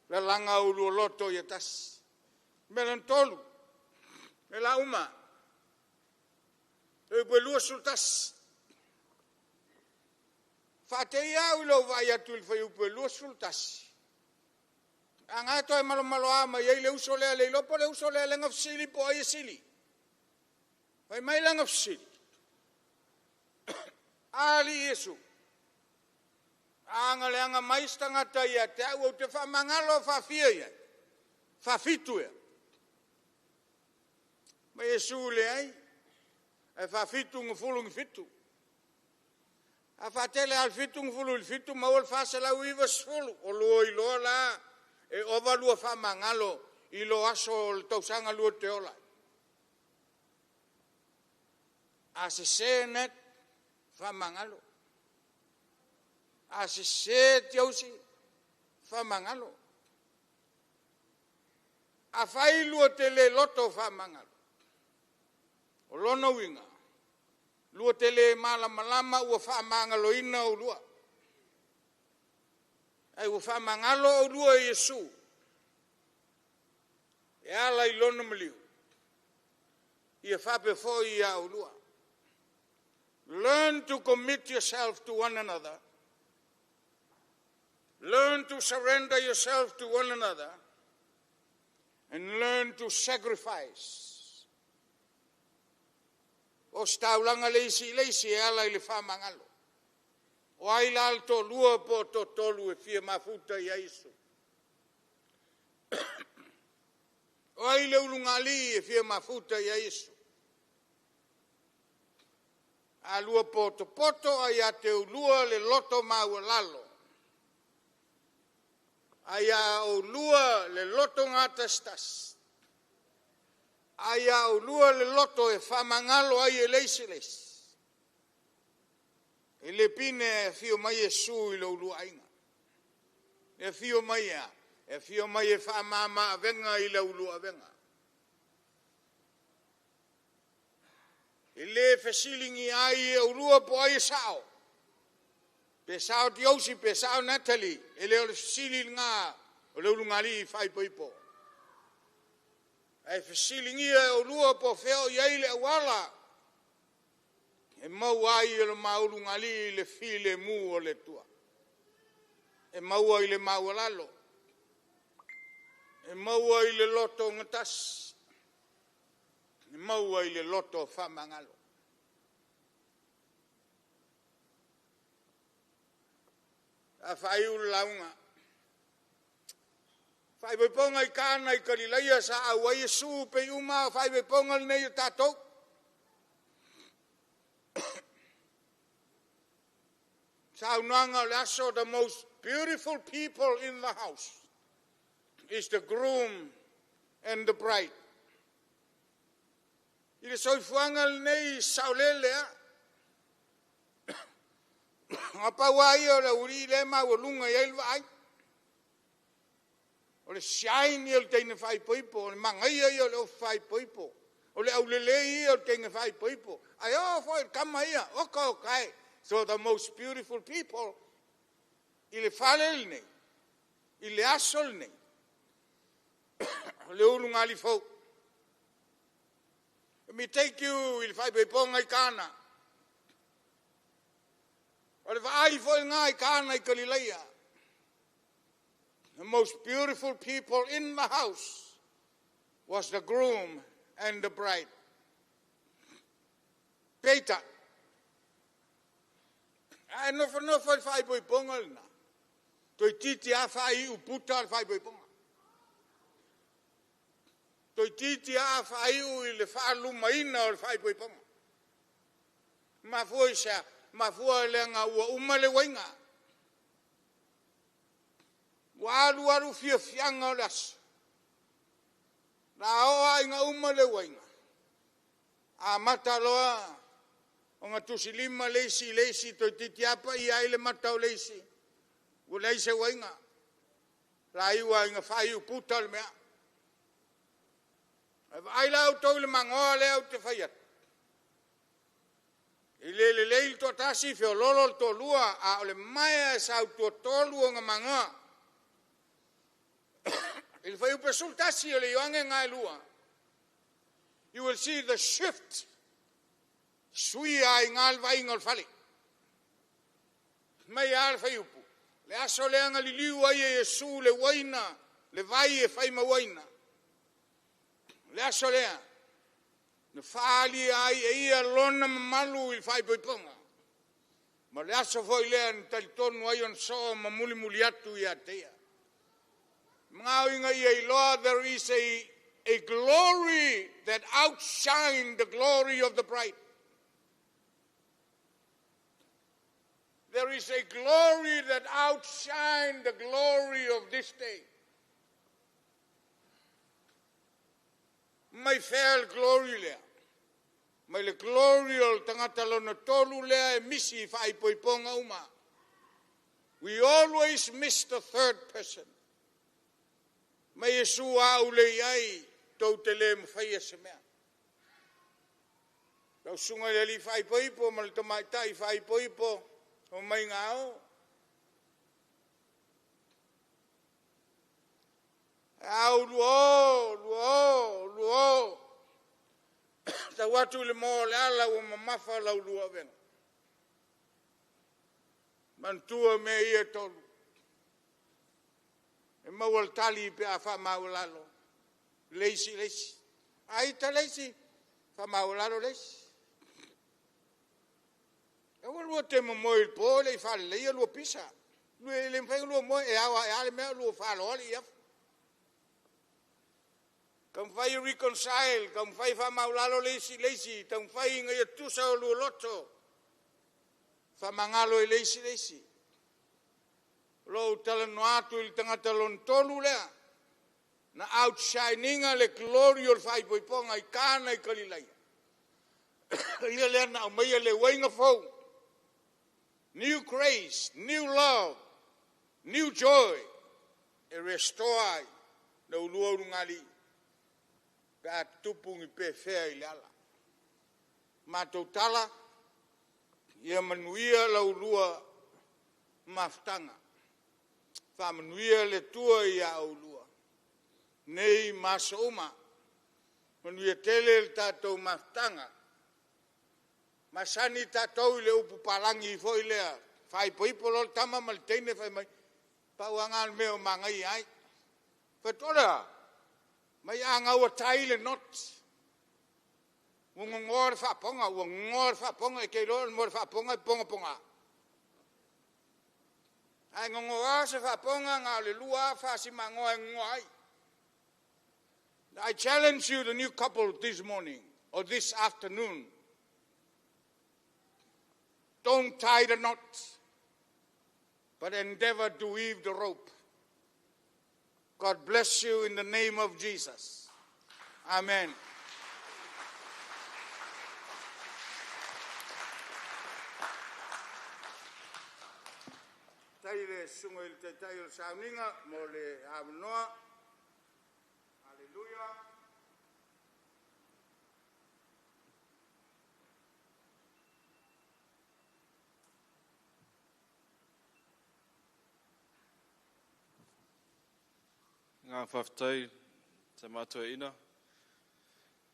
La langa u lua loto ia tasi. Melan tolu, me la uma, e pe lua sultas. Fatei au lo vai atu il fai pe lua sultas. Anga to e malo malo ama ye le uso le lopo le uso le ngaf sili po ai sili. Vai mai la ngaf sili. Ali Yesu. Anga le anga mai stanga tai te au te fa mangalo fa fia ia. Fa fitu ia. Ma Yesu le ai, e fa fitu ngufulu ngifitu. A fa tele al fitu ngufulu ngifitu, ma ol fa se lau iwa sfulu. O luo i loa la, e ova lua fa mangalo, i lo aso le tausanga lua te ola. A se se net, fa mangalo. A se se tiausi, fa mangalo. A fai lua te le loto fa mangalo. O lona winga. Lua te le malama ua wha mangalo ina o lua. Ai ua wha mangalo o lua Yesu. E ala i lona maliu. Ia wha pe fo ia o lua. Learn to commit yourself to one another. Learn to surrender yourself to one another. And learn to sacrifice. O staulanga leisi e ala i le whamangalo. O ai la alto lua po to tolu e fia mafuta i aisu. O ai le ulungali e fia mafuta ia Yesu. A lua poto ai a te ulua le loto maua lalo. Ai a o lua le loto ngata stas. Ai a o lua le loto e whamangalo ai e leisi leisi. E le pine e fio mai e su i lo ulua inga. E fio mai a. E fio mai e whamama a venga i le ulua venga. E le fesilingi ai e ulua po ai e sao. Pe sao Jodeci, pe sao Natalie. E le o le fesilinga o le ulungali i fai poipo. E fesilingi e ulua po feo i ai le awala. E mau ai e le maulungali le file mu o le tua. E mau ai le maulalo. E mau ai le loto ngatas. E mau ai le loto whamangalo. A whai ulaunga. Whai beponga i kāna i Kalileia sa a wai e su pe uma. Whai beponga nei o tātou. Saunanga lasso, the most beautiful people in the house is the groom and the bride. Ile soifuanga nei saulelea. Apa wai o le uri le ma o lunga i elwa ai. O le shine i o teine whai poipo. O le mangai i o le whai poipo. O le aulelei i o teine whai poipo. Ai o fwoi kama ia. Oka o kai. So the most beautiful people, ile falel nei, ile asol nei, le ulungali fo. Let me take you, ile fai beponga I kana. Ole fai fo nga I kana I Kalileia. The most beautiful people in the house was the groom and the bride. Peter. Ai no fai boi ponga na. Toi titi a fai uputa fai boi ponga. Toi titi a fai u le falu maina o fai boi ponga. Ma foi sa, ma foi le nga u umale wenga. Waru fia fianga las. Na o ai nga umale wenga. A mataloa o nga tusilima leisi to titiapa I ai le matau leisi. Ua leise wainga. La iwa inga whai uputa le mea. Ai lau tau le mangoa leo te whaiat. I le leil to tasi feo lolo to lua a o le maia sau to tolu o nga mangoa. I le whai upesul tasi o le ioange ngai lua. You will see the shift. Sui ai ngal vai ngol fali. Mai al fai upu. Le aso le anga liliu ai e Yesu le waina. Le vai e fai ma waina. Le aso le anga. Ne fali ai e ia lona mamalu il fai poiponga. Ma le aso foi le an talitonu ai on so ma muli muli atu I atea. Ngau inga I iloa there is a glory that outshine the glory of the bride. There is a glory that outshines the glory of this day. Mai fair glory lea. Mai le glory o tangata lona tolu lea e misi fai poiponga uma. We always miss the third person. Mai Yesu au le ai tau te le mwhai e se mea. Tau sunga le li fai poipo, ma le tamaitai fai poipo. O mai ngao. Au luo. Ta watu le mo le ala o mamafa lau lua venga. Mantua me ia tolu. E mawal tali pe a wha maulalo. Leisi. Ai ta leisi. Wha maulalo leisi. E lua te mo il po le fa le lua pisa. Le mfai lua mo e awa e ale me lua fa lo ia. Kam fai reconcile, kam fai fa maulalo leisi, tam fai ngai tusa o luoloto. Fa mangalo e leisi. Lo talano atu il tangata lontolu lea. Na outshininga le glory o fai poiponga I kana I kalilai. Ia lea na umaya le wainga fau. New grace, new love, new joy. E restore na ulua urungali. Ka tupungi pe fea I le ala. Mātou tala, ia manuia la ulua maftanga. Fa manuia le tua ia ulua. Nei masa uma. Manuia tele le tātou maftanga. Masani tātou le upu palangi I foi lea. Fai poipo lol tama malteine fai mai. Pauangan meo mangai ai. Fatora. Mai anga ua tai le not. Ngor fa ponga e kei lor mor fa ponga ponga. Ai ngor se fa ponga nga le lua fa si mangoa ngoai. I challenge you, the new couple, this morning or this afternoon. Don't tie the knot, but endeavor to weave the rope. God bless you in the name of Jesus. Amen. Taile sungo il taile sauninga mo le avnoa. Hallelujah. Ngā whawhtai, te mātua ina.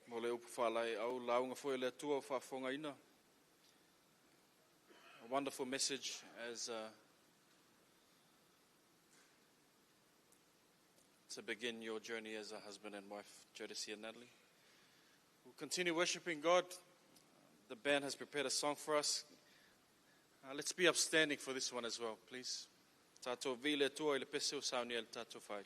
Mo le upu whalai au launga fwoi le tua o whawhonga ina. A wonderful message as to begin your journey as a husband and wife, Jodeci and Natalie. We'll continue worshiping God. The band has prepared a song for us. Let's be upstanding for this one as well, please. Tātou vile tua I le pese o sauni el tātou whait.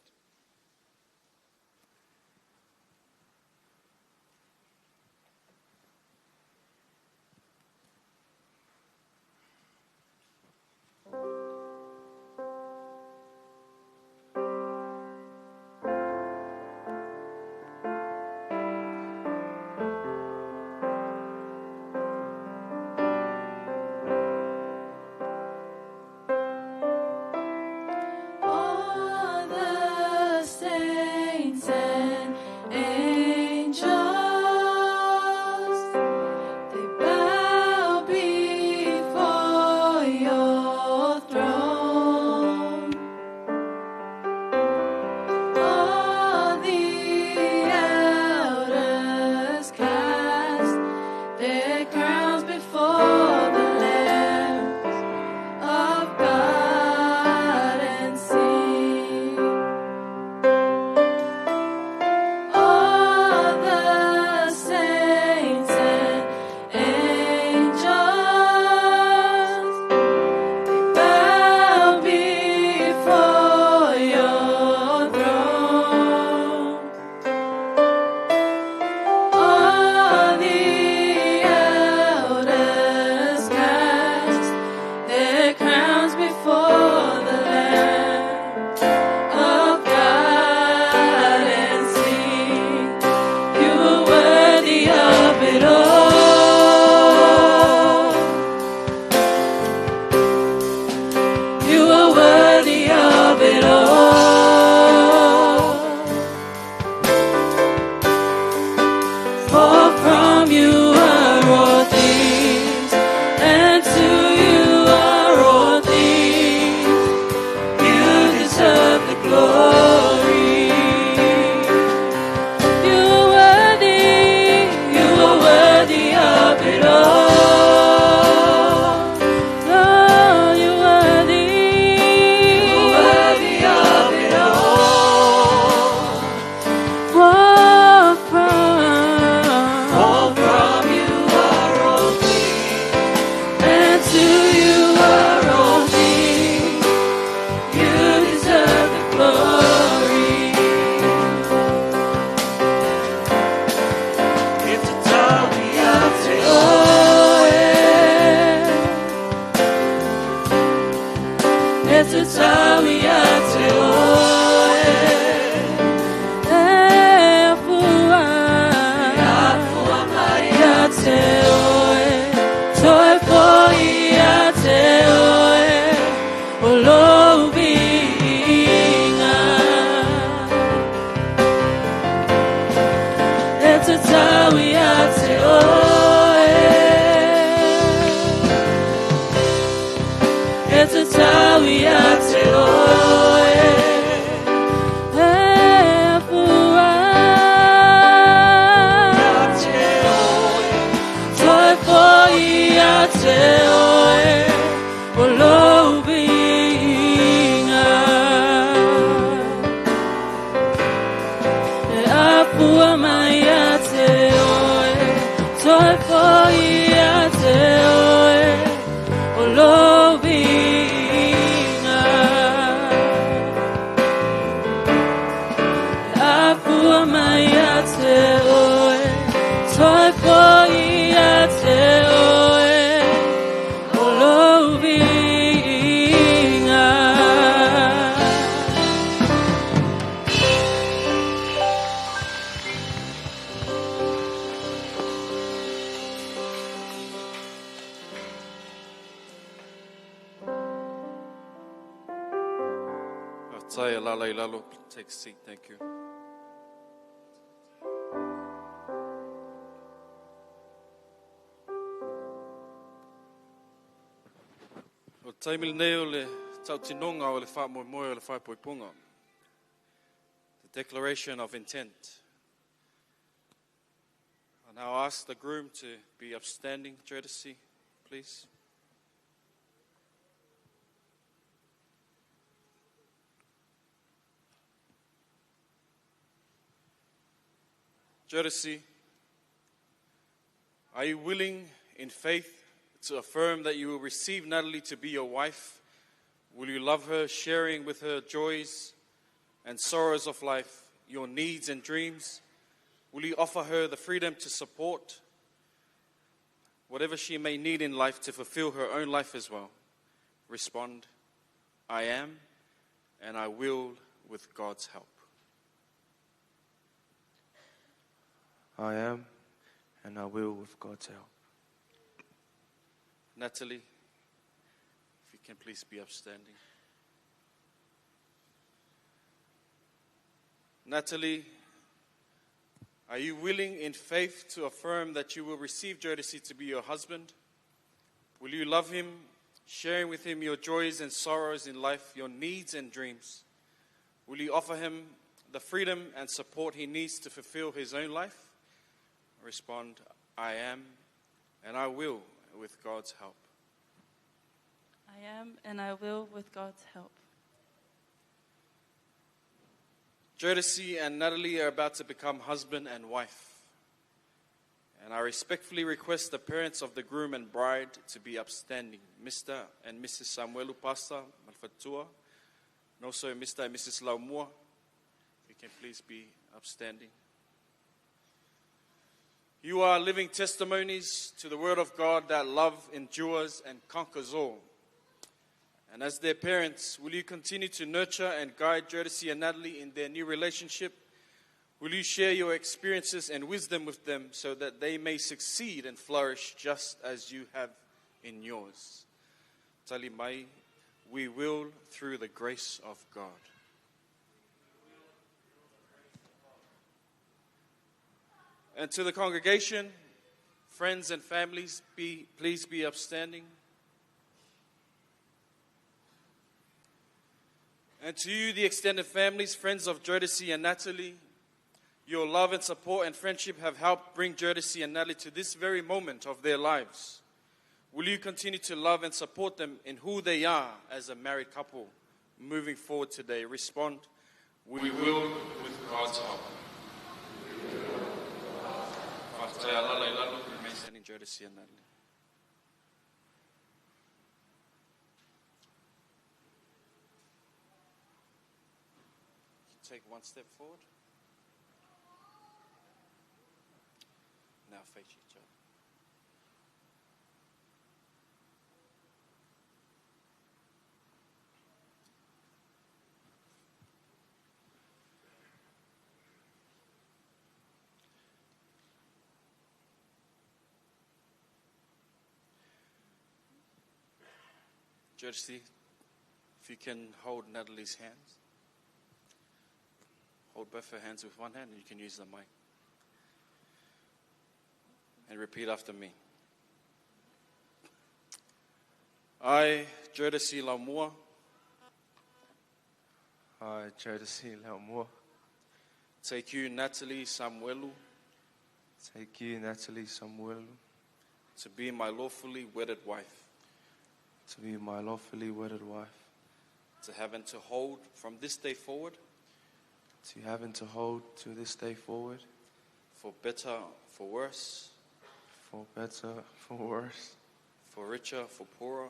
All the Take a seat, thank you. O taimil nei o le tautinonga o le wha moe o le wha poipunga. The declaration of intent. I now ask the groom to be upstanding, Jodeci, please. Jodeci, are you willing in faith to affirm that you will receive Natalie to be your wife? Will you love her, sharing with her joys and sorrows of life, your needs and dreams? Will you offer her the freedom to support whatever she may need in life to fulfill her own life as well? Respond, I am, and I will with God's help. I am, and I will with God's help. Natalie, if you can please be upstanding. Natalie, are you willing in faith to affirm that you will receive Jodeci to be your husband? Will you love him, sharing with him your joys and sorrows in life, your needs and dreams? Will you offer him the freedom and support he needs to fulfill his own life? Respond, I am, and I will with God's help. I am, and I will with God's help. Jodeci and Natalie are about to become husband and wife. And I respectfully request the parents of the groom and bride to be upstanding. Mr. and Mrs. Samuelu Pasta Malfatua, and also Mr. and Mrs. Laumua. You can please be upstanding. You are living testimonies to the word of God that love endures and conquers all. And as their parents, will you continue to nurture and guide Jodeci and Natalie in their new relationship? Will you share your experiences and wisdom with them so that they may succeed and flourish just as you have in yours? Tali mai, we will through the grace of God. And to the congregation, friends and families, please be upstanding. And to you, the extended families, friends of Jodeci and Natalie, your love and support and friendship have helped bring Jodeci and Natalie to this very moment of their lives. Will you continue to love and support them in who they are as a married couple moving forward today? Respond, we will with God's help. Jodeci and Natalie. Take one step forward. Now face each other. Jodeci, if you can hold Natalie's hands. Hold both her hands with one hand and you can use the mic. And repeat after me. I, Jodeci Laumua, I, Jodeci Laumua, take you, Natalie Samuelu, take you, Natalie Samuelu, to be my lawfully wedded wife, to be my lawfully wedded wife, to have and to hold from this day forward, to have and to hold to this day forward, for better, for worse, for better, for worse, for richer, for poorer,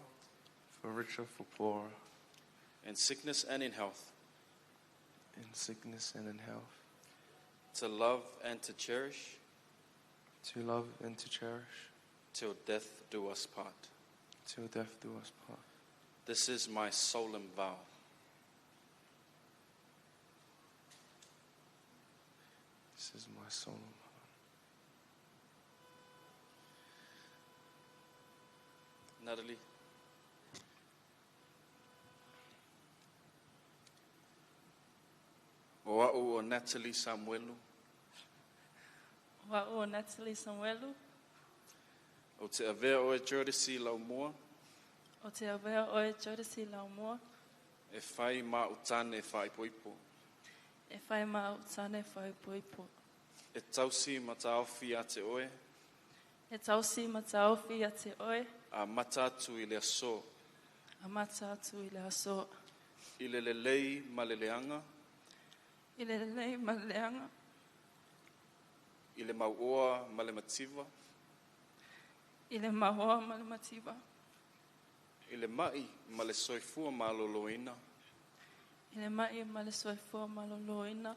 for richer, for poorer, in sickness and in health, in sickness and in health, to love and to cherish, to love and to cherish, till death do us part. till death do us part. This is my solemn vow. This is my solemn vow. Natalie, o a'u o Natalie Samuelu, Wa'o Natalie Samuelu, o te avea o e Jodeci Laumua, o te awea o e Jodeci Laumua, e whai ma utane whai poipo, e whai mā utane whai poipo, e tausi ma taofi a te oe, e tausi ma taofi a te oe, a matatu i le aso, a mata atu i le aso, i le lelei ma le leanga, i le lelei ma le leanga, i le mauoa ma le mativa, i le mahoa ma le matiwa, i le mai ma le soifua ma loloina, i le mai ma le soifua ma loloina,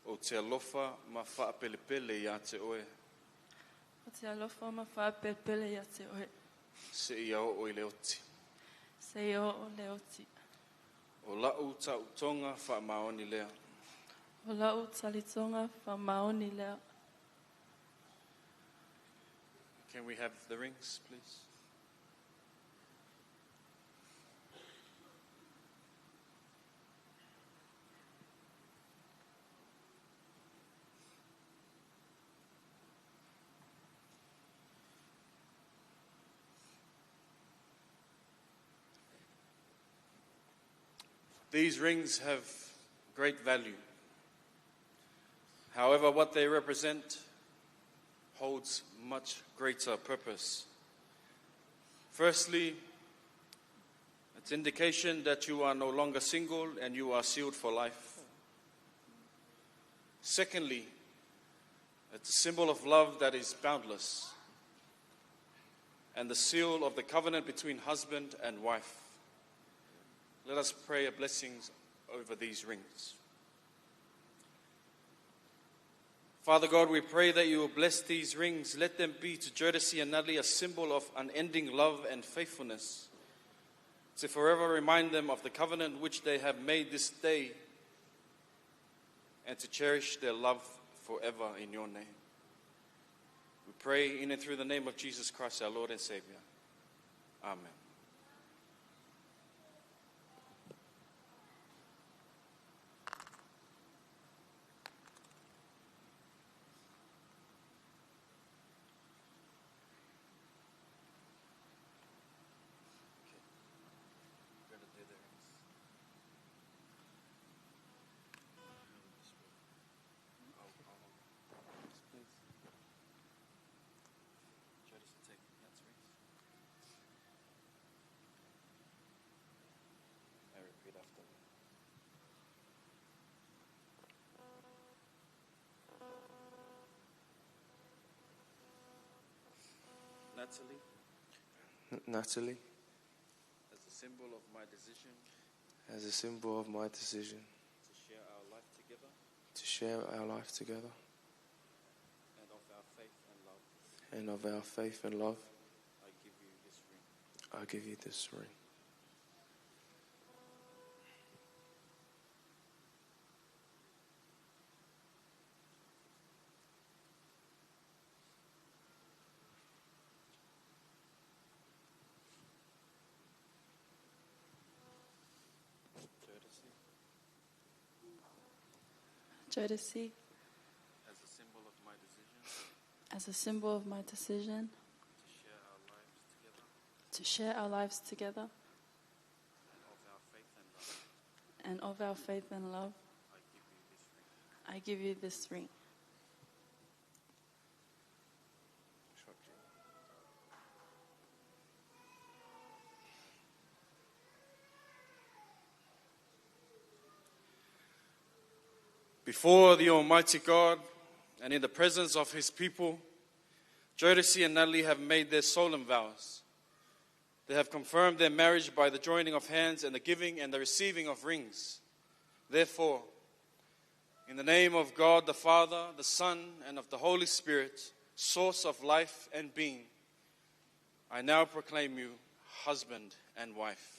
o te alofa ma whaapelepele i a te oe, o te alofa ma whapepele i a te oe, se i ao o i le oti. se i o le oti, O lau tau tonga whaamaoni lea, o lau talitonga whamaoni lea. Can we have the rings, please? These rings have great value. However, what they represent holds much greater purpose. Firstly, it's indication that you are no longer single and you are sealed for life. Secondly, it's a symbol of love that is boundless and the seal of the covenant between husband and wife. Let us pray a blessing over these rings. Father God, we pray that you will bless these rings. Let them be to Jodeci and Natalie a symbol of unending love and faithfulness, to forever remind them of the covenant which they have made this day, and to cherish their love forever in your name. We pray in and through the name of Jesus Christ, our Lord and Savior. Amen. Natalie, as a symbol of my decision as a symbol of my decision to share our life together to share our life together and of our faith and love, and of our faith and love, I give you this ring. I give you this ring. Jodeci, as a symbol of my decision to share our lives together and of our faith and love, I give you this ring. Before the Almighty God and in the presence of His people, Jodeci and Natalie have made their solemn vows. They have confirmed their marriage by the joining of hands and the giving and the receiving of rings. Therefore, in the name of God the Father, the Son, and of the Holy Spirit, source of life and being, I now proclaim you husband and wife.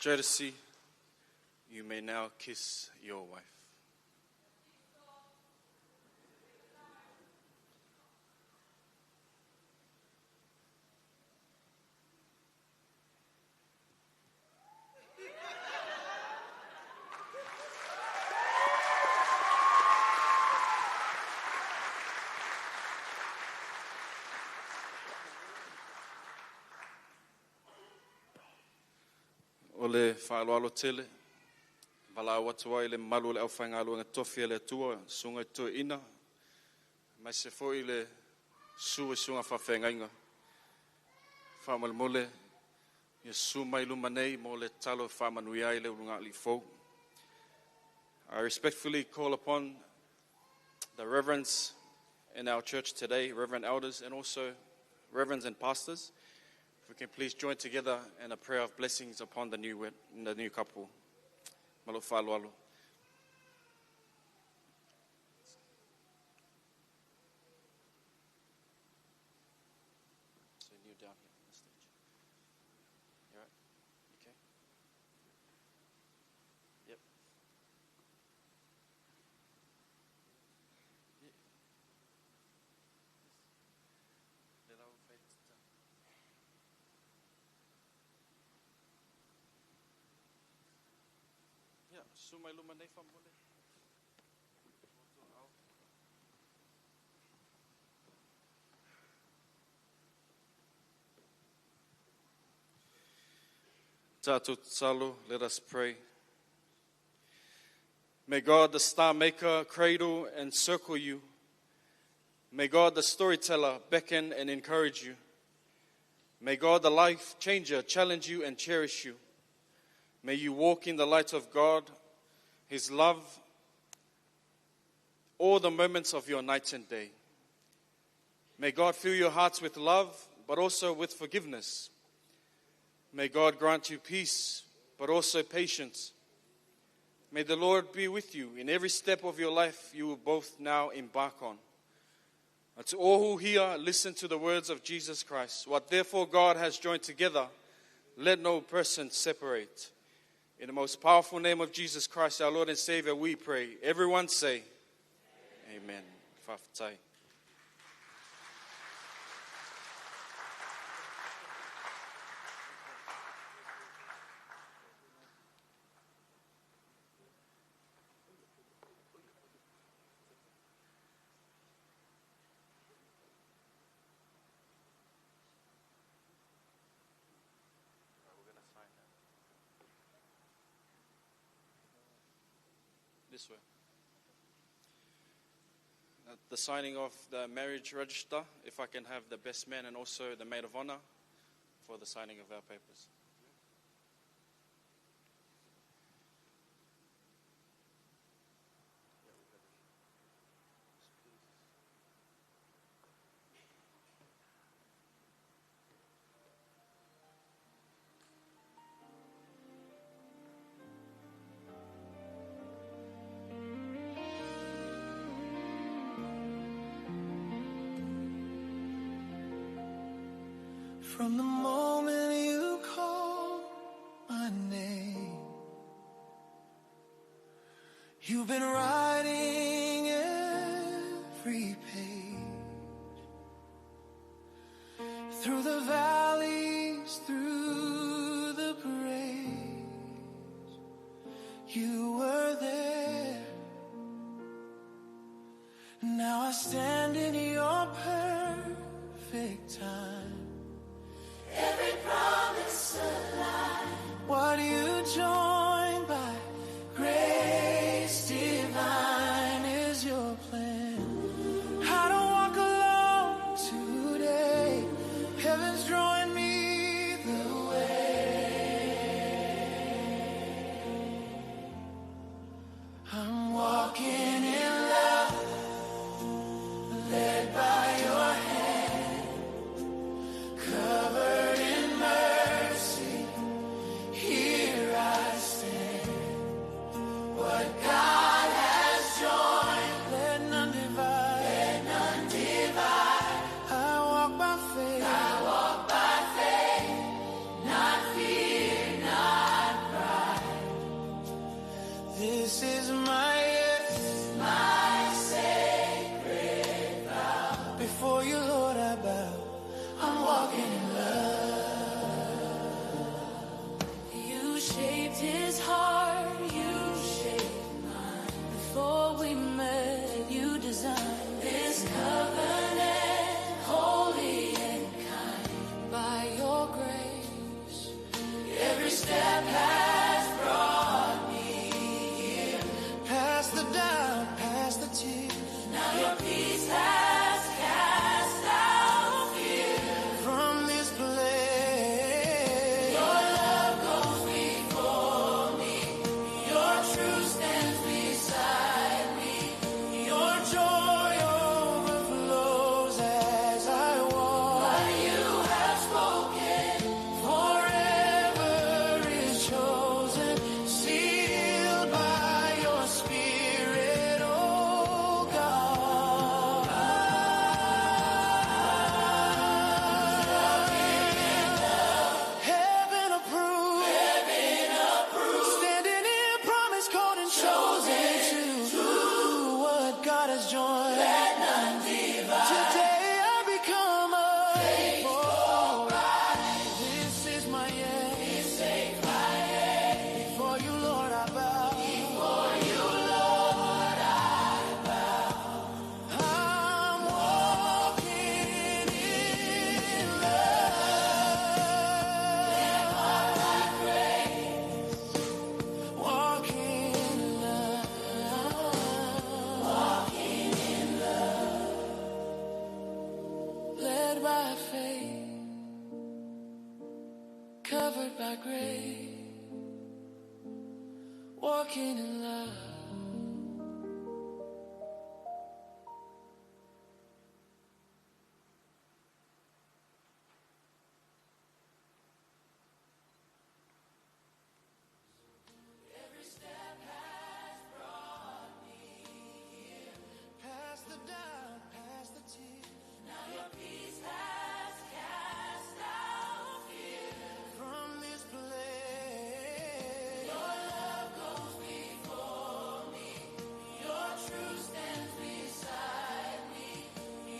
Jodeci, you may now kiss your wife. O le whaaloalo tele, wala awatua I le malu le au whaingalu ngā tofi le atua, sunga I toi ina, mai se fo I le su sunga whawhengainga. Whamalmole, ia su mai luma nei mo le talo whamanui ai le urunga li fau. I respectfully call upon the reverends in our church today, reverend elders, and also reverends and pastors. If we can please join together in a prayer of blessings upon the new couple. Malo whaaloalo. So kneel down here on the stage. You all right? You okay? Yep. Yeah, sumai luma nei whamole. Tātou tsalo, let us pray. May God, the star maker, cradle and circle you. May God, the storyteller, beckon and encourage you. May God, the life changer, challenge you and cherish you. May you walk in the light of God, His love, all the moments of your night and day. May God fill your hearts with love, but also with forgiveness. May God grant you peace, but also patience. May the Lord be with you in every step of your life you will both now embark on. And to all who hear, listen to the words of Jesus Christ. What therefore God has joined together, let no person separate. In the most powerful name of Jesus Christ, our Lord and Savior, we pray. Everyone say, Amen. Fafatai. This way. The signing of the marriage register, if I can have the best man and also the maid of honor for the signing of our papers. From the moment you call my name, you've been writing every page Through the valleys, through the praise, you were there. Now I stand in your perfect time. Every promise alive. What you join by grace divine is your plan. I don't walk alone today. Heaven's drawing me the way. I'm walking in love, led by your hand, covered in mercy. Here I stand. What God has joined, let none divide. Let none divide. I walk by faith. I walk by faith. Not fear, not pride. This is my yes, my sacred vow. Before you, Lord, I bow. I'm walking in love. You shaped his heart, you shaped mine. Before we met, you designed this covenant, holy and kind. By your grace, every step has brought me here. Past the doubt, past the tears. Now your peace has cast out fear. From this place, your love goes before me. Your truth stands beside me. Your joy overflows as I walk. What you have spoken forever is chosen, sealed by your spirit, oh God. Heaven approved, standing in promise, called and chosen to what God has joined. Let none divide. Today I become a faithful bride. This is my end. This ain't my end. Before you, Lord, I bow. Before you, Lord, I bow. I'm walking in love. Walking in love. Walking in love. Led by faith, covered by grace, walking in love. Every step has brought me here. Past the doubt, past the tears. Now your peace has cast out fear. From this place, your love goes before me. Your truth stands beside me.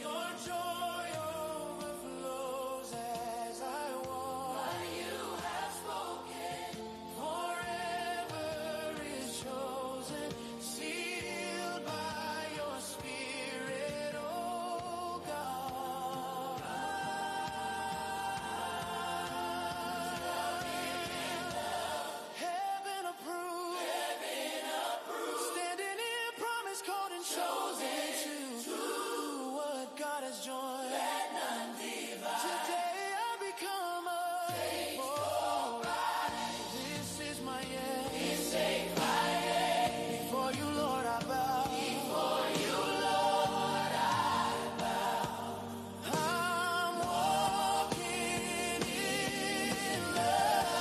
Your joy overflows as I walk. What you have spoken forever is chosen, sealed by your spirit, oh God. Heaven approved, standing in promise, called and chosen to what God has joined. Let none divide. Today I become a faithful bride. This is my end. This ain't my end. Before you, Lord, I bow. Before you, Lord, I bow. I'm walking in love.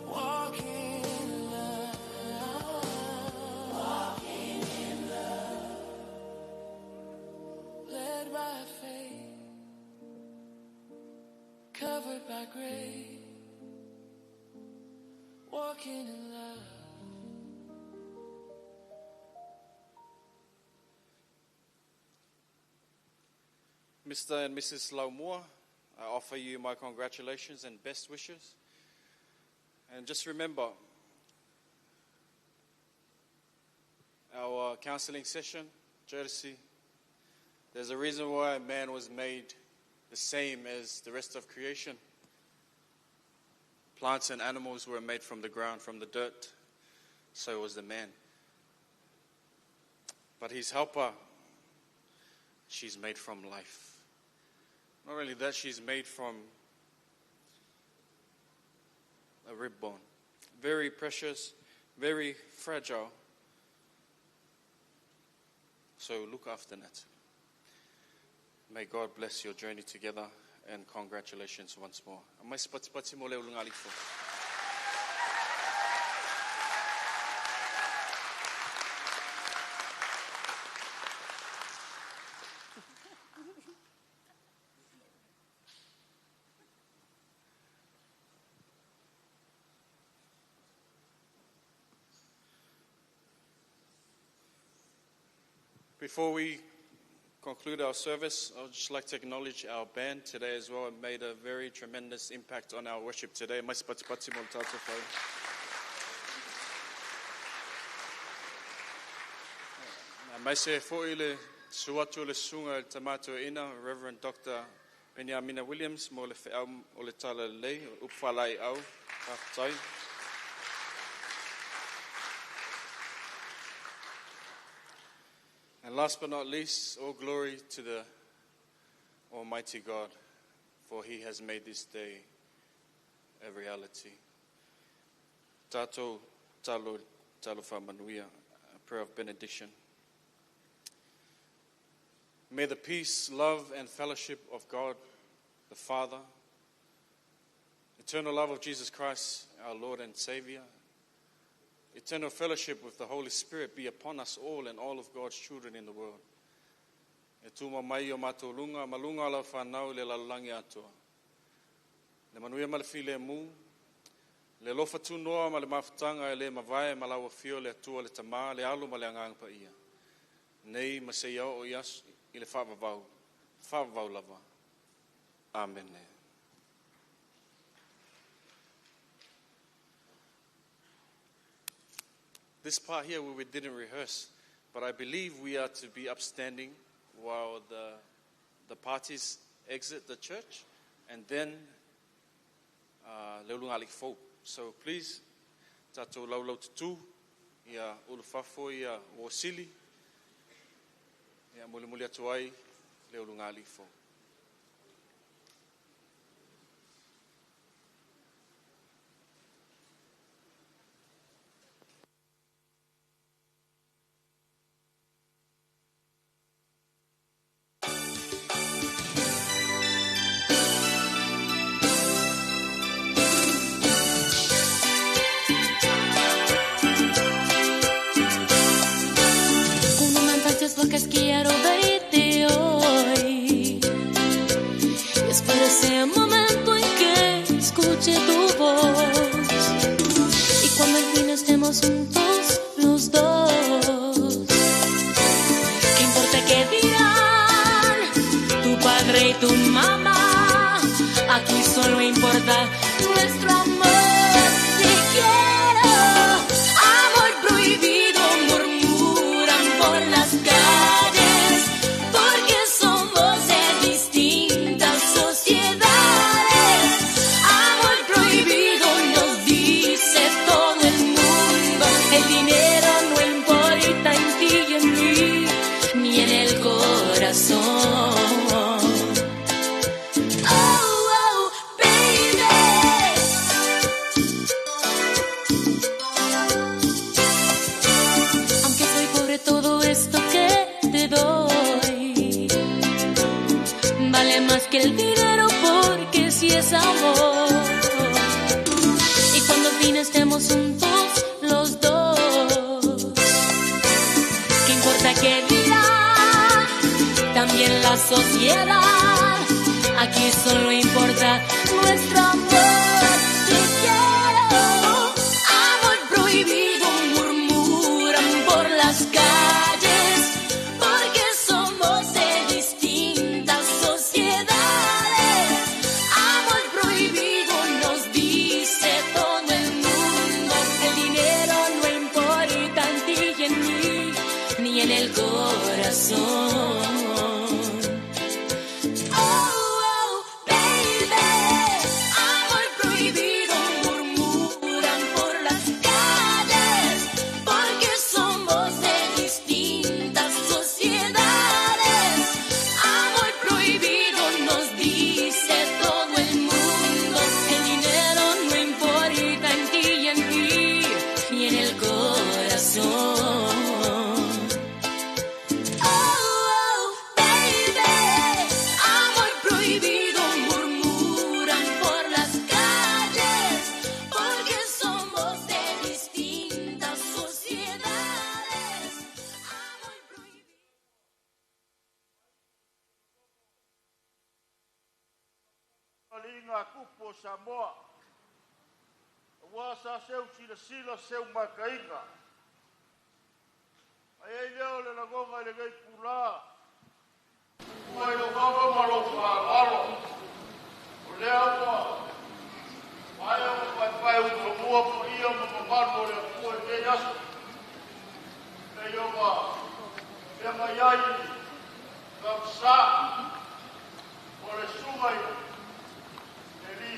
Walking in love. Walking in love. Led by faith, covered by grace, walking in love. Mr. and Mrs. Laumua, I offer you my congratulations and best wishes. And just remember, our counseling session, Jodeci, there's a reason why man was made the same as the rest of creation. Plants and animals were made from the ground, from the dirt. So was the man. But his helper, she's made from life. Not only that, she's made from a rib bone. Very precious, very fragile. So look after Natalie. May God bless your journey together, and congratulations once more. Before we conclude our service, I would just like to acknowledge our band today as well. It made a very tremendous impact on our worship today. Mai se fo'i le suatu le sunga le tamato ina, Reverend Dr. Benjamina Williams, mo le fe'au o le tala lei, upwhalai au, whakatai. And last but not least, all glory to the Almighty God, for He has made this day a reality. Tato talo whamanuia, a prayer of benediction. May the peace, love, and fellowship of God, the Father, eternal love of Jesus Christ, our Lord and Savior, eternal fellowship with the Holy Spirit be upon us all and all of God's children in the world. E tuma mai o matolunga, malunga la whanau le lalangi atua. Le manuia malafi le mu, le lofa tu noa ma le mafutanga e le mawai ma lawa fio le atua le tama, le alu ma le angang pa ia. Nei ma se iau o ias i le whawavau lava. Amen. This part here we didn't rehearse, but I believe we are to be upstanding while the parties exit the church, and then leulungalik fo. So please, tato laulau tutu, ia ulufafo ia wasili, ia muli atuai leulungalik fo. Quiero verte hoy. Espero ese momento en que escuche tu voz. Y cuando al fin estemos juntos los dos. ¿Qué importa qué dirán tu padre y tu mamá? Aquí solo importa nuestro amor. Te quiero, amor prohibido, murmuran por las calles, porque somos de distintas sociedades. Amor prohibido nos dice todo el mundo. El dinero no importa en ti y en mí, ni en el corazón. Que el dinero, porque si es amor. Y cuando al fin estemos juntos los dos, ¿qué importa qué dirá también la sociedad? Aquí solo importa nuestro amor. Te quiero, amor prohibido, murmuran por las calles, porque somos de distintas sociedades. kupo Samoa. Wa sa seu sila seu makainga. Ai leo le lagonga le gai pula. Mai lo baba malo fa alo. Leo ko. Ai o pai o mo po ia mo malo le ko te yas. Le yo ba. Le mai ai. Kapsa. Ole sumai. Eli.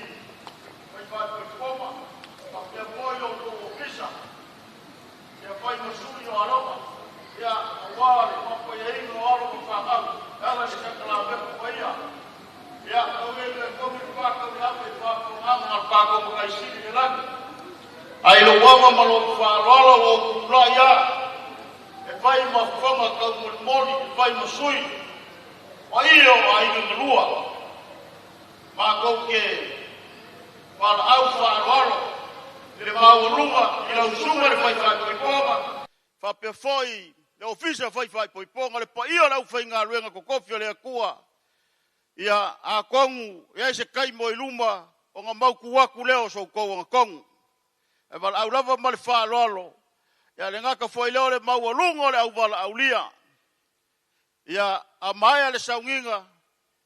Mai pa poma. Ya pollo o pizza. Ya pai mo suri o aroma. Ya awale mo ko ye no aro mo fa ka. Ela se kala be ko ya. Ya o le ko mi pa ko ya pe pa ko ma pa ko mo kai si ni la. Ai lo wa ma lo fa lo o la ya. E pai mo fa ma ka mo mori, e pai mo sui. Ai o ai no lua. Ma ko ke para au fa lo. Le maurunga i la usunga le fai poiponga. Fa pe foi le ofisa fai poiponga le pa ia lau fai ngā luenga ko kofio le akua. Ia a kongu, ia se kai mo i luma o ngā mauku waku leo so kou ngā kongu. E wala au lava ma le wha lolo. Ia le ngaka foi leo le maurunga le au wala au lia. Ia a maia le saunginga.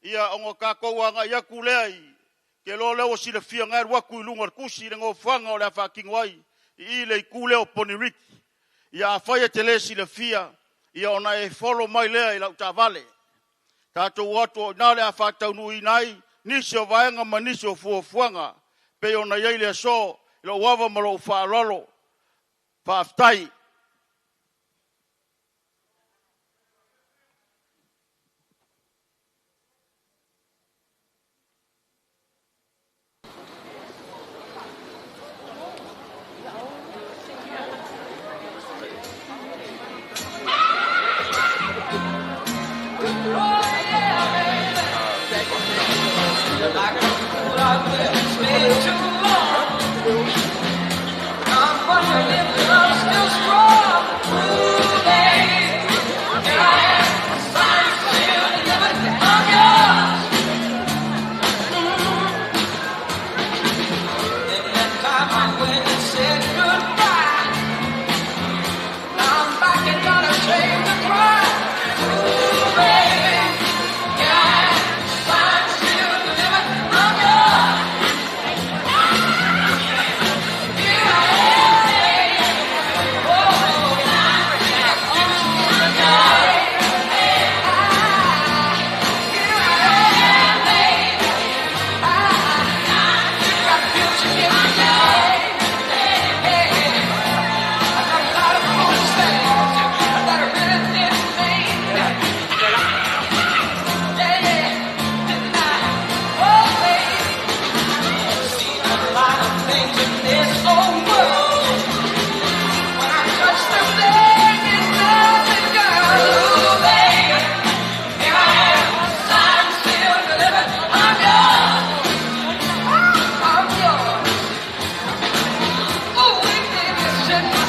Ia o ngā kakouanga iaku lea i. Ke lo leo si le fia ngai waku i lunga kusi le ngō whanga o le awha kingwai i le i ku leo poniriki. Ia a whaia te le si le fia ia ona e follow mai lea i lau ta vale. Tātou watu o nā le a whātaunu i nai nisi o vaenga ma nisi o fuanga pe ona iei le so i lo wawa ma lo whaalolo whaaftai.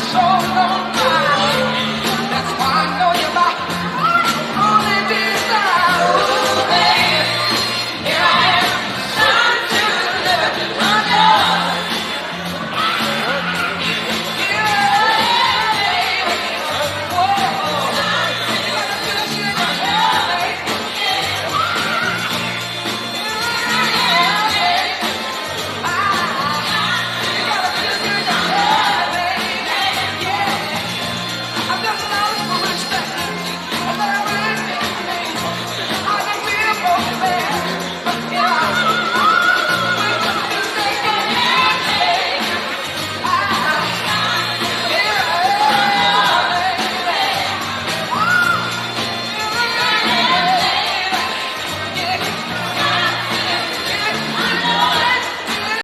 So long.